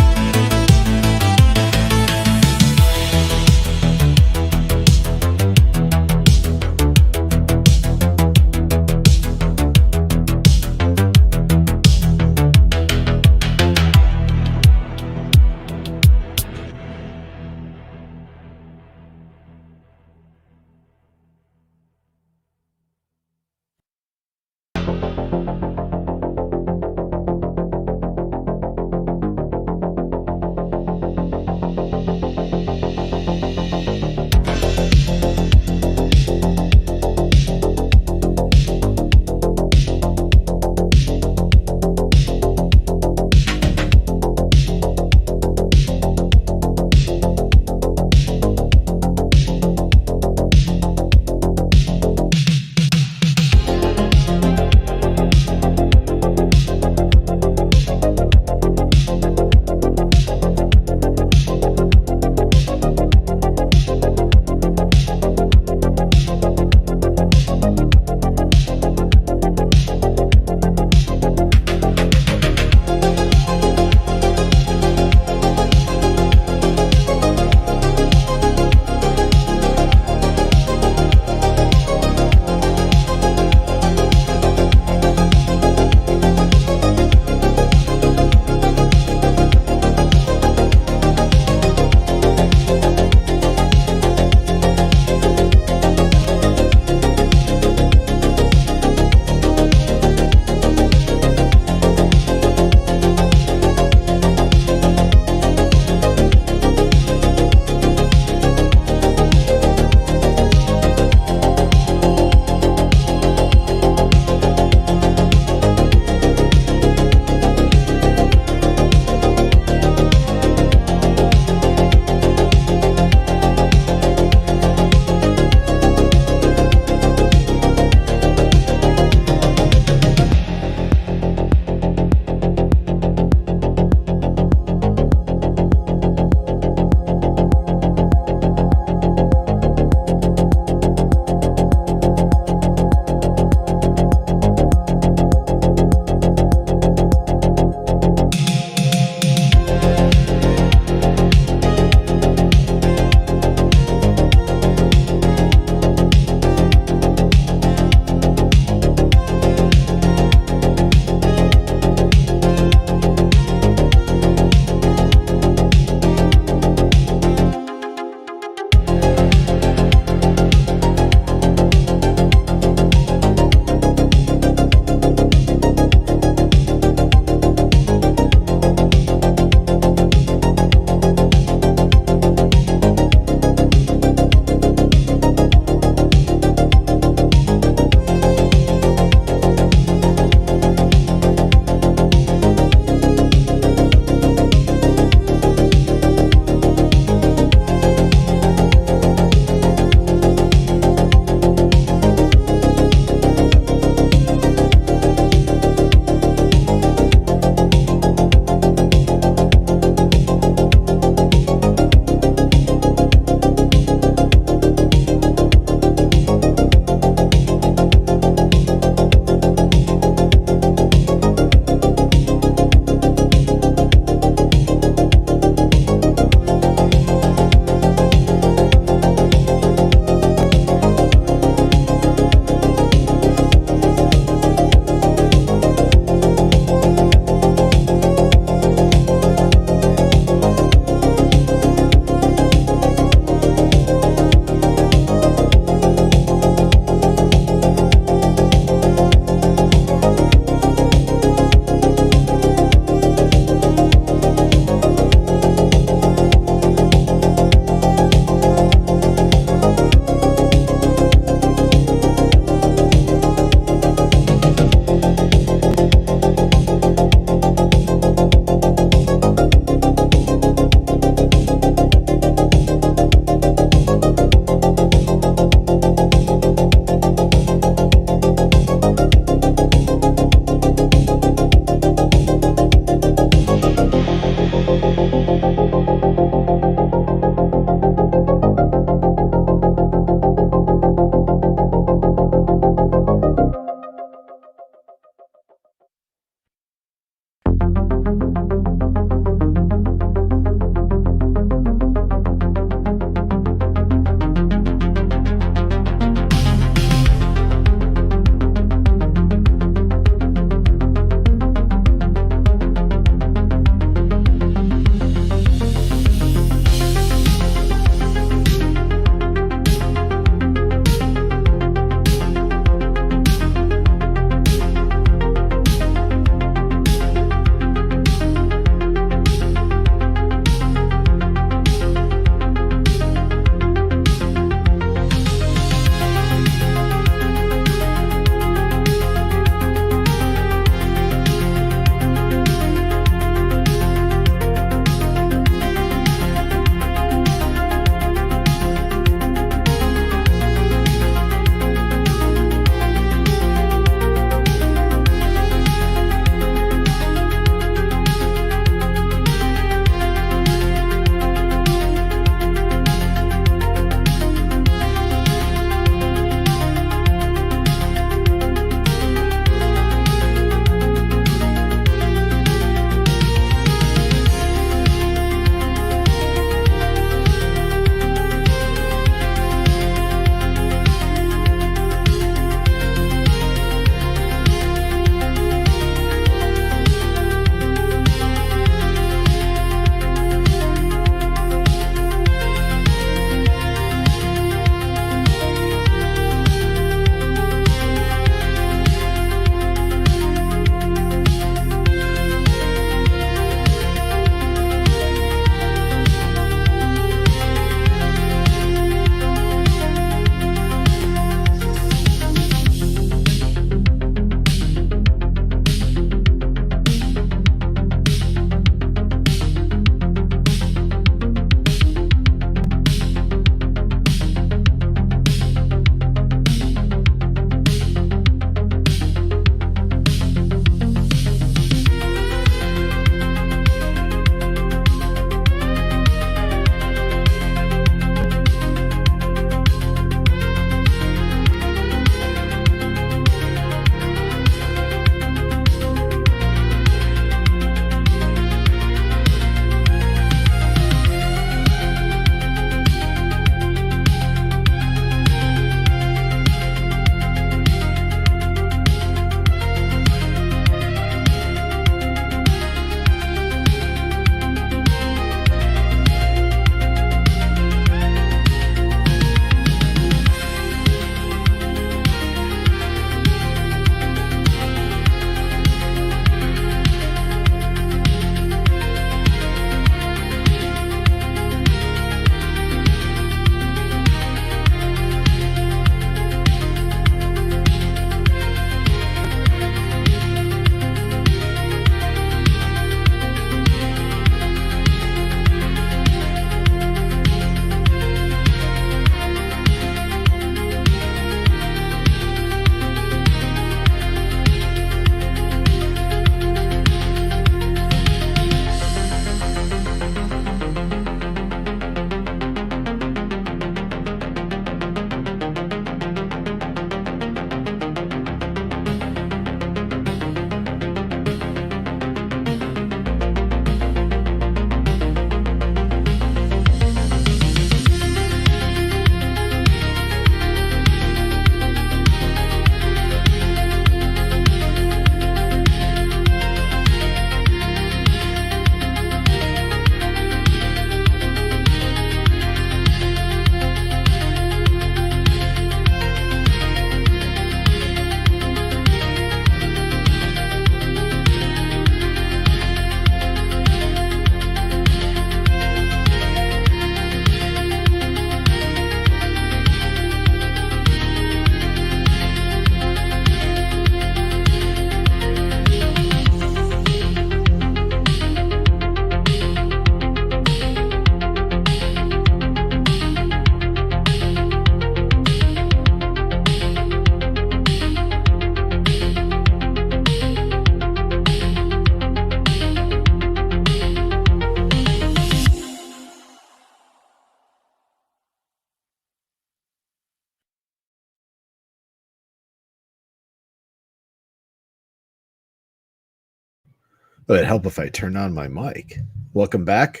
A: It would help if I turned on my mic. Welcome back.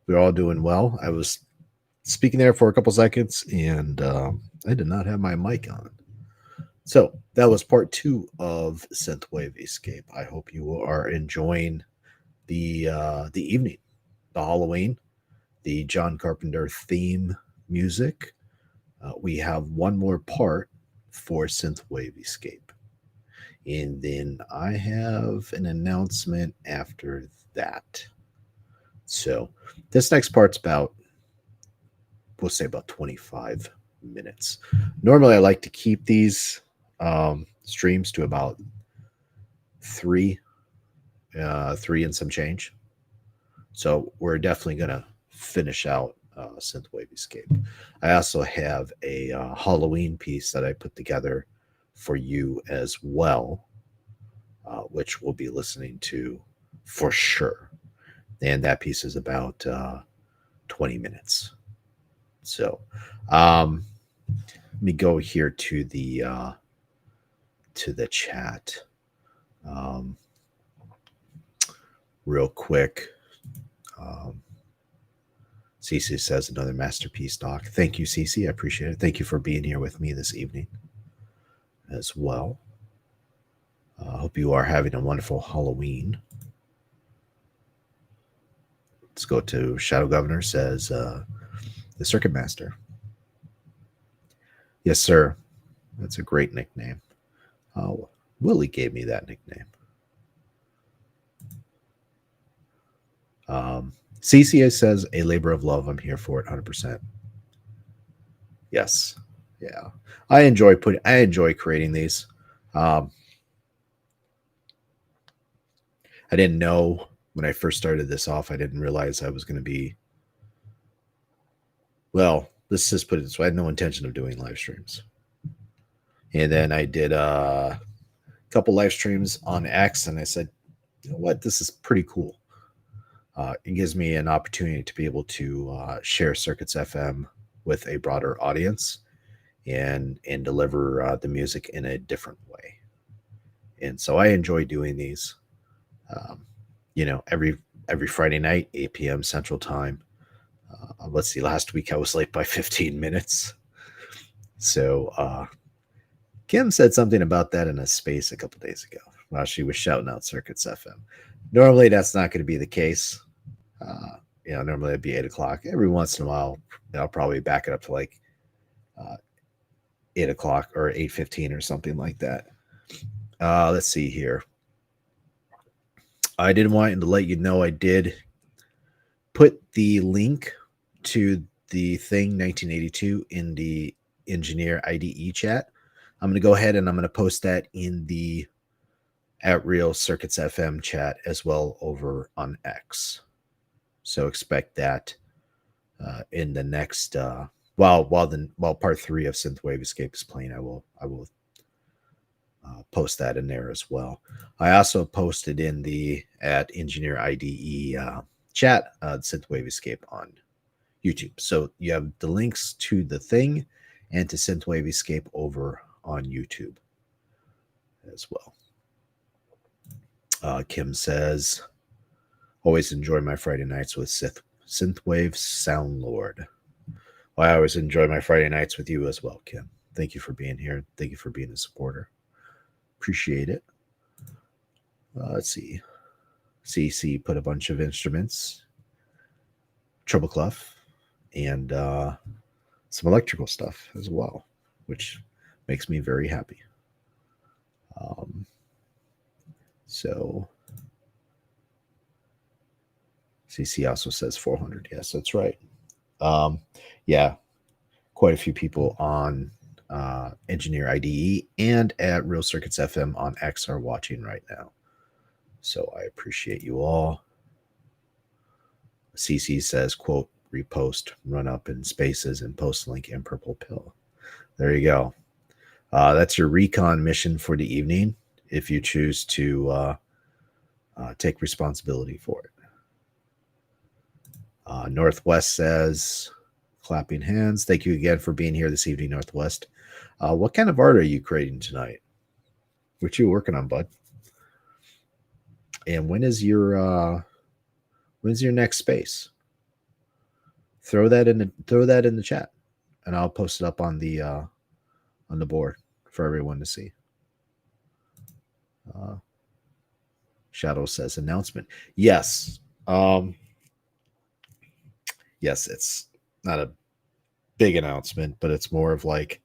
A: We're all doing well. I was speaking there for a couple seconds, and I did not have my mic on. So that was part 2 of Synthwave Escape. I hope you are enjoying the evening, the Halloween, the John Carpenter theme music. We have one more part for Synthwave Escape. And then I have an announcement after that. So this next part's we'll say about 25 minutes. Normally I like to keep these streams to about three and some change. So we're definitely going to finish out Synthwave Escape. I also have a Halloween piece that I put together for you as well, which we'll be listening to for sure. And that piece is about 20 minutes. So let me go here to the chat real quick. Cece says another masterpiece, Doc. Thank you, Cece. I appreciate it. Thank you for being here with me this evening as well. I hope you are having a wonderful Halloween. Let's go to Shadow Governor says, the Circuit Master. Yes, sir. That's a great nickname. Willie gave me that nickname. CCA says, a labor of love. I'm here for it 100%. Yes. Yeah. I enjoy creating these. I didn't know when I first started this off, I didn't realize I was going to be, well, let's just put it this way. I had no intention of doing live streams. And then I did a couple live streams on X, and I said, you know what, this is pretty cool. It gives me an opportunity to be able to share CircuitsFM with a broader audience and deliver the music in a different way. And so I enjoy doing these. Every Friday night, 8 p.m. Central Time. Let's see, last week I was late by 15 minutes. So Kim said something about that in a space a couple days ago while she was shouting out CircuitsFM. Normally, that's not going to be the case. Normally it'd be 8 o'clock. Every once in a while, I'll probably back it up to like 8 o'clock or 8:15 or something like that. Let's see here. I did want to let you know I did put the link to the Thing 1982 in the Engineer IDE chat. I'm going to go ahead and I'm going to post that in the @Real Circuits FM chat as well over on X. So expect that in the next while part 3 of Synthwave Escape is playing, I will post that in there as well. I also posted in the Engineer IDE chat Synthwave Escape on YouTube. So you have the links to the Thing and to Synthwave Escape over on YouTube as well. Kim says, always enjoy my Friday nights with Synthwave Soundlord. Well, I always enjoy my Friday nights with you as well, Kim. Thank you for being here. Thank you for being a supporter. Appreciate it. Let's see. CC put a bunch of instruments, treble clef, and some electrical stuff as well, which makes me very happy. So CC also says 400. Yes, that's right. Yeah, quite a few people on Engineer IDE and at Real Circuits FM on X are watching right now. So I appreciate you all. CC says, quote, repost, run up in spaces and post link in purple pill. There you go. That's your recon mission for the evening if you choose to take responsibility for it. Northwest says, clapping hands. Thank you again for being here this evening, Northwest. What kind of art are you creating tonight? What you working on, bud? And when's your next space? Throw that in the chat, and I'll post it up on the board for everyone to see. Shadow says announcement. Yes. Yes, it's not a big announcement, but it's more of like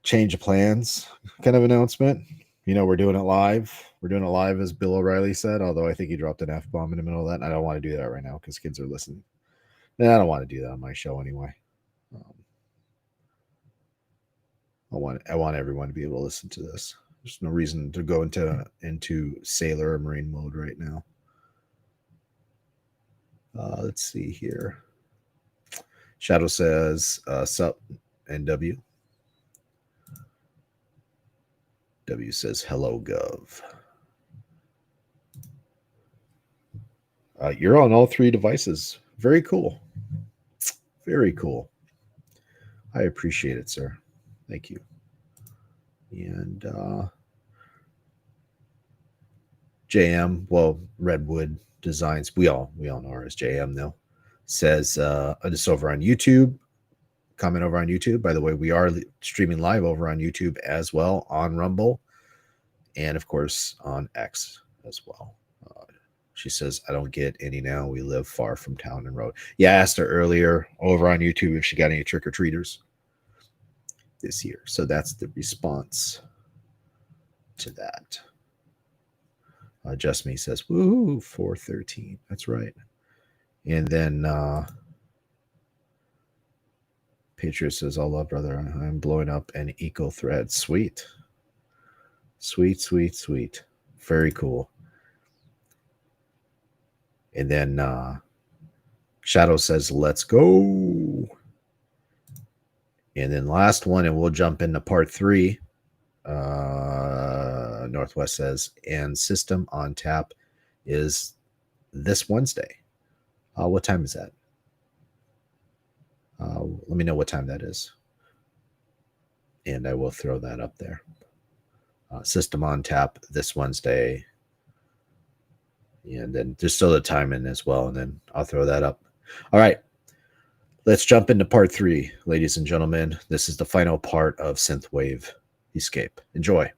A: change of plans kind of announcement. You know, we're doing it live. We're doing it live, as Bill O'Reilly said, although I think he dropped an F-bomb in the middle of that. And I don't want to do that right now because kids are listening. And I don't want to do that on my show anyway. I want everyone to be able to listen to this. There's no reason to go into sailor or marine mode right now. Let's see here. Shadow says, sup, NW. W says, hello, Gov. You're on all three devices. Very cool. Very cool. I appreciate it, sir. Thank you. And JM, well, Redwood Designs, we all know her as JM though, says it's over on YouTube. Comment over on YouTube. By the way, we are streaming live over on YouTube as well, on Rumble, and of course on X as well. She says, I don't get any now. We live far from town and road. Yeah, I asked her earlier over on YouTube if she got any trick-or-treaters this year. So that's the response to that. Just Me says, woo, 413. That's right. And then Patriot says, all love, brother. I'm blowing up an eco thread. Sweet. Sweet, sweet, sweet. Very cool. And then Shadow says, let's go. And then last one, and we'll jump into part 3. Northwest says, and System on Tap is this Wednesday. What time is that? Let me know what time that is. And I will throw that up there. System on Tap this Wednesday. And then just so the time in as well. And then I'll throw that up. All right. Let's jump into part 3, ladies and gentlemen. This is the final part of Synthwave Escape. Enjoy.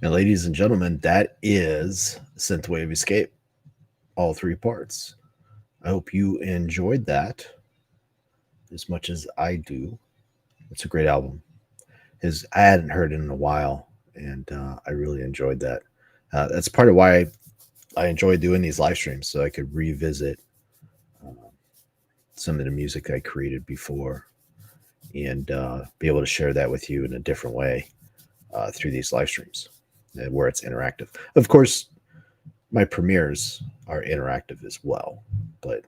A: And ladies and gentlemen, that is Synthwave Escape, all 3 parts. I hope you enjoyed that as much as I do. It's a great album. I hadn't heard it in a while, and I really enjoyed that. That's part of why I enjoy doing these live streams, so I could revisit uh, some of the music I created before and be able to share that with you in a different way through these live streams where it's interactive. Of course, my premieres are interactive as well, but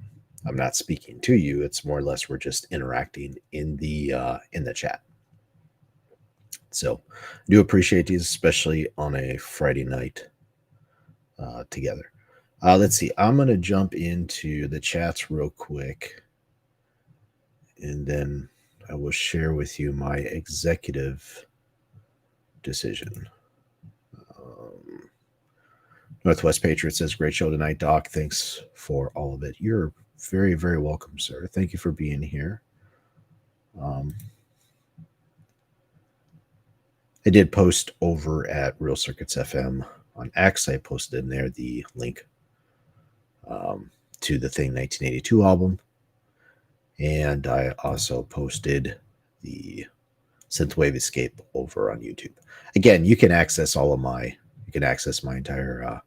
A: I'm not speaking to you. It's more or less we're just interacting in the chat. So I do appreciate these, especially on a Friday night together. Let's see. I'm going to jump into the chats real quick, and then I will share with you my executive decision. Northwest Patriot says, great show tonight, Doc. Thanks for all of it. You're very, very welcome, sir. Thank you for being here. I did post over at Real Circuits FM on X. I posted in there the link to the Thing 1982 album. And I also posted the Synthwave Escape over on YouTube. Again, you can access my entire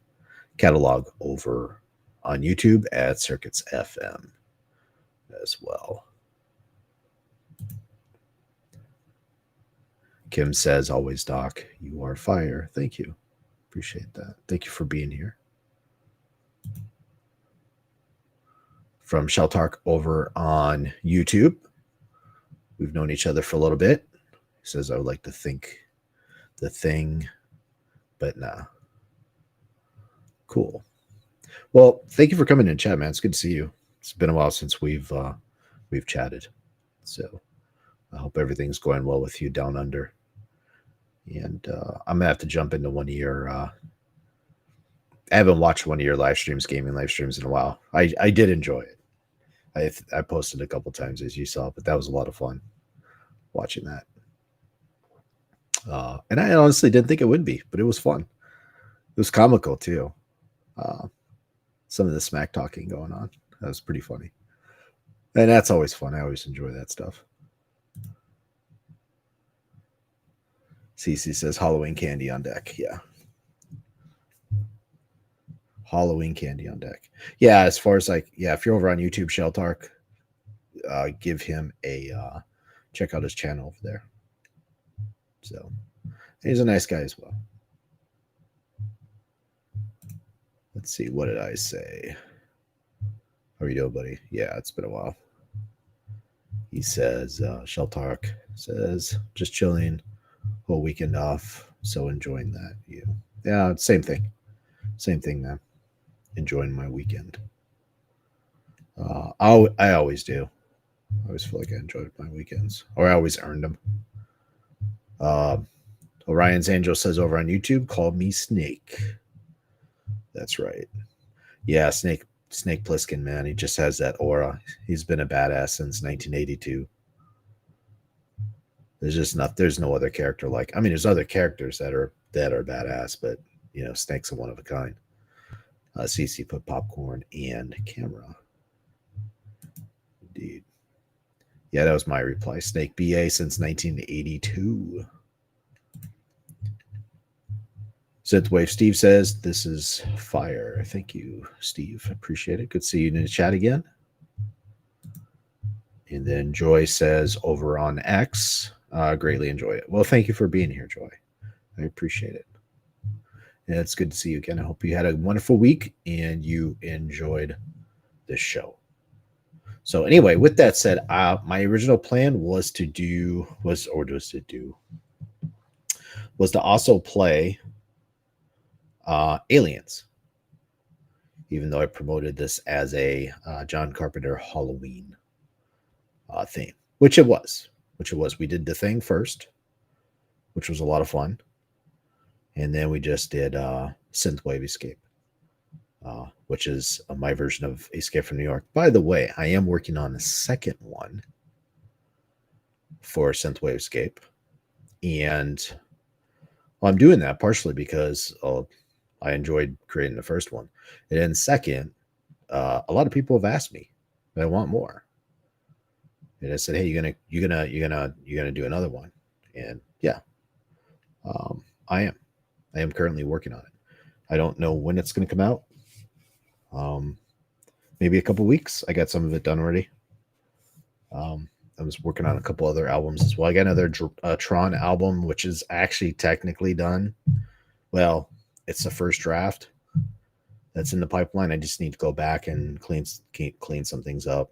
A: catalog over on YouTube at CircuitsFM as well. Kim says, always, Doc, you are fire. Thank you. Appreciate that. Thank you for being here. From Sheltark over on YouTube. We've known each other for a little bit. He says, I would like to think the thing, but nah. Cool. Well, thank you for coming in chat, man. It's good to see you. It's been a while since we've chatted. So I hope everything's going well with you down under. And I'm gonna have to jump into one of your I haven't watched one of your gaming live streams in a while. I did enjoy it. I posted a couple times, as you saw, but that was a lot of fun watching that. And I honestly didn't think it would be, but it was fun. It was comical too. Some of the smack talking going on. That was pretty funny. And that's always fun. I always enjoy that stuff. CC says Halloween candy on deck. Yeah. Halloween candy on deck. Yeah, as far as if you're over on YouTube, Sheltark, give him a check out his channel over there. So he's a nice guy as well. Let's see, what did I say? How are you doing, buddy? Yeah, it's been a while. He says, Sheltark says, just chilling, whole weekend off, so enjoying that. Yeah, same thing. Same thing, man. Enjoying my weekend. I always do. I always feel like I enjoyed my weekends, or I always earned them. Orion's Angel says over on YouTube, call me Snake. That's right. Yeah, Snake Plissken, man. He just has that aura. He's been a badass since 1982. There's no other character like. I mean, there's other characters that are badass, but Snake's a one of a kind. CC put popcorn and camera. Indeed. Yeah, that was my reply. Snake BA since 1982. Synthwave Steve says, this is fire. Thank you, Steve. Appreciate it. Good to see you in the chat again. And then Joy says over on X, greatly enjoy it. Well, thank you for being here, Joy. I appreciate it. And it's good to see you again. I hope you had a wonderful week and you enjoyed this show. So anyway, with that said, my original plan was to also play Aliens, even though I promoted this as a John Carpenter Halloween theme, which it was. We did the thing first, which was a lot of fun, and then we just did Synthwave Escape, which is my version of Escape from New York. By the way, I am working on a second one for Synthwave Escape, and Well, I'm doing that partially because I enjoyed creating the first one, and then second, a lot of people have asked me, I want more, and I said, hey, you're gonna do another one, and yeah, I am. I am currently working on it. I don't know when it's going to come out. Um, Maybe a couple weeks. I got some of it done already. I was working on a couple other albums as well. I got another Tron album, which is actually technically done. Well, it's the first draft that's in the pipeline. I just need to go back and clean some things up.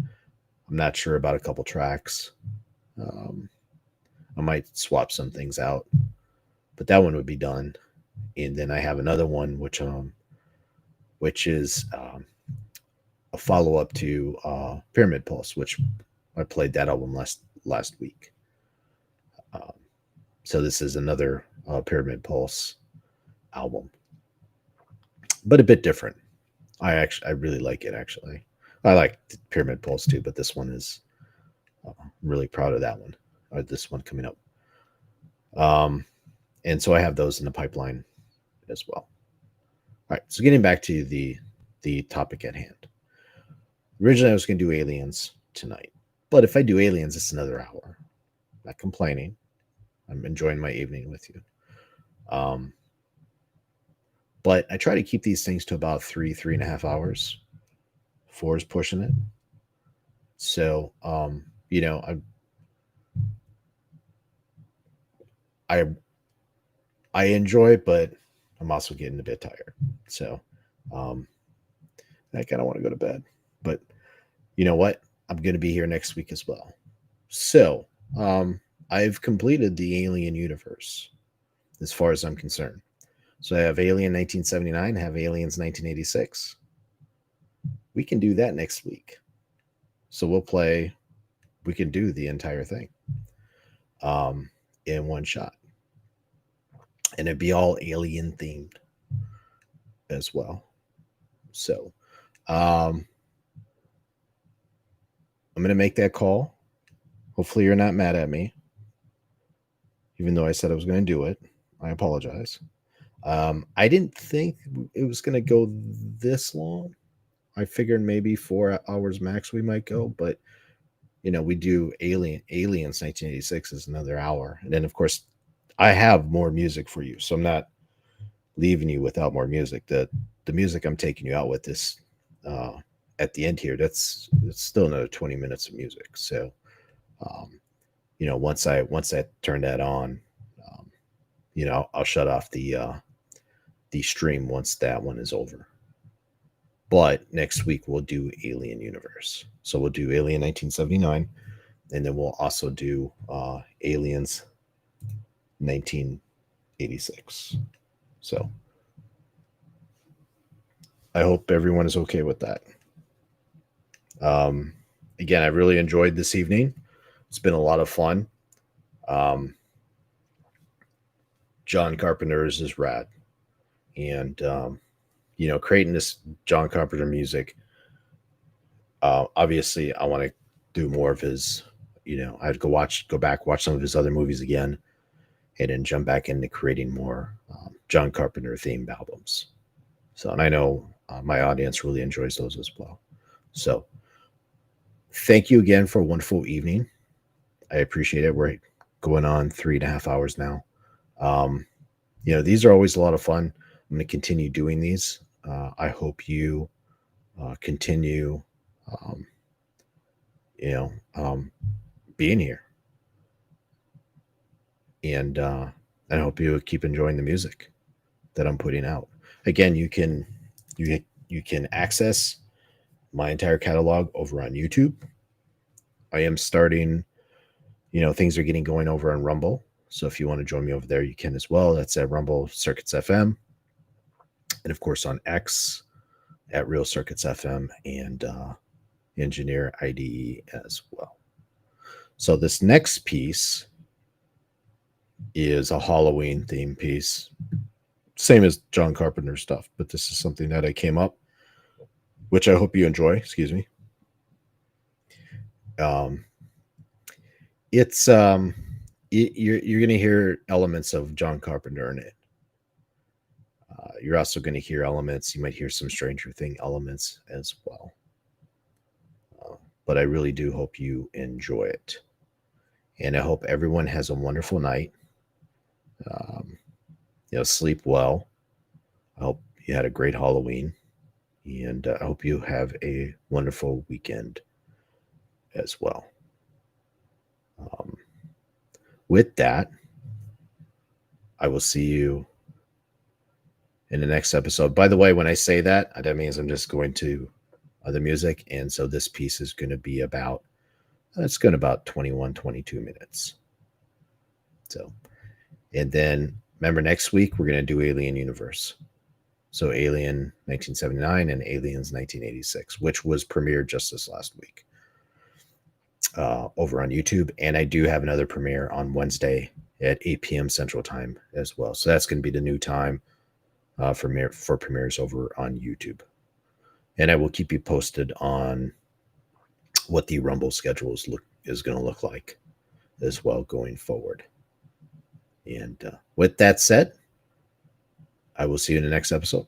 A: I'm not sure about a couple tracks. I might swap some things out, but that one would be done. And then I have another one, which is a follow up to Pyramid Pulse, which I played that album last week. So this is another Pyramid Pulse album, but a bit different. I really like it. Actually, I like Pyramid Pulse too, but this one is really proud of that one. Or this one coming up. And so I have those in the pipeline as well. All right, so getting back to the topic at hand. Originally, I was going to do Aliens tonight, but if I do Aliens, it's another hour. I'm not complaining. I'm enjoying my evening with you. But I try to keep these things to about 3.5 hours. 4 is pushing it. So, I enjoy it, but I'm also getting a bit tired. So, I kind of want to go to bed. But you know what? I'm going to be here next week as well. So, I've completed the Alien universe as far as I'm concerned. So I have Alien 1979, I have Aliens 1986. We can do that next week. So we can do the entire thing in one shot. And it'd be all alien themed as well. So I'm going to make that call. Hopefully you're not mad at me. Even though I said I was going to do it. I apologize. I didn't think it was going to go this long. I figured maybe 4 hours max we might go, but we do Aliens 1986 is another hour. And then of course I have more music for you. So I'm not leaving you without more music. The music I'm taking you out with this at the end here, it's still another 20 minutes of music. So once I turn that on, I'll shut off the stream once that one is over. But next week we'll do Alien Universe. So we'll do Alien 1979, and then we'll also do Aliens 1986. So I hope everyone is okay with that. Again, I really enjoyed this evening. It's been a lot of fun. John Carpenter is rad. And, creating this John Carpenter music, obviously I want to do more of his, I'd go back, watch some of his other movies again, and then jump back into creating more John Carpenter themed albums. So, and I know my audience really enjoys those as well. So thank you again for a wonderful evening. I appreciate it. We're going on 3.5 hours now. These are always a lot of fun. I'm going to continue doing these. I hope you continue, being here. And I hope you keep enjoying the music that I'm putting out. Again, you can access my entire catalog over on YouTube. I am starting, things are getting going over on Rumble. So if you want to join me over there, you can as well. That's at Rumble CircuitsFM. And of course on X at Real CircuitsFM and Engineer IDE as well. So this next piece is a Halloween theme piece. Same as John Carpenter stuff, but this is something that I came up, which I hope you enjoy. Excuse me. It's You're going to hear elements of John Carpenter in it. You're also going to hear elements. You might hear some Stranger Thing elements as well. But I really do hope you enjoy it. And I hope everyone has a wonderful night. Sleep well. I hope you had a great Halloween. And I hope you have a wonderful weekend as well. With that, I will see you in the next episode. By the way, when I say that, that means I'm just going to other music. And so this piece is going to be about 21, 22 minutes. So, and then remember next week, we're going to do Alien Universe. So Alien 1979 and Aliens 1986, which was premiered just this last week over on YouTube. And I do have another premiere on Wednesday at 8 p.m. Central Time as well. So that's going to be the new time for premieres over on YouTube. And I will keep you posted on what the Rumble schedule is going to look like as well going forward. And with that said, I will see you in the next episode.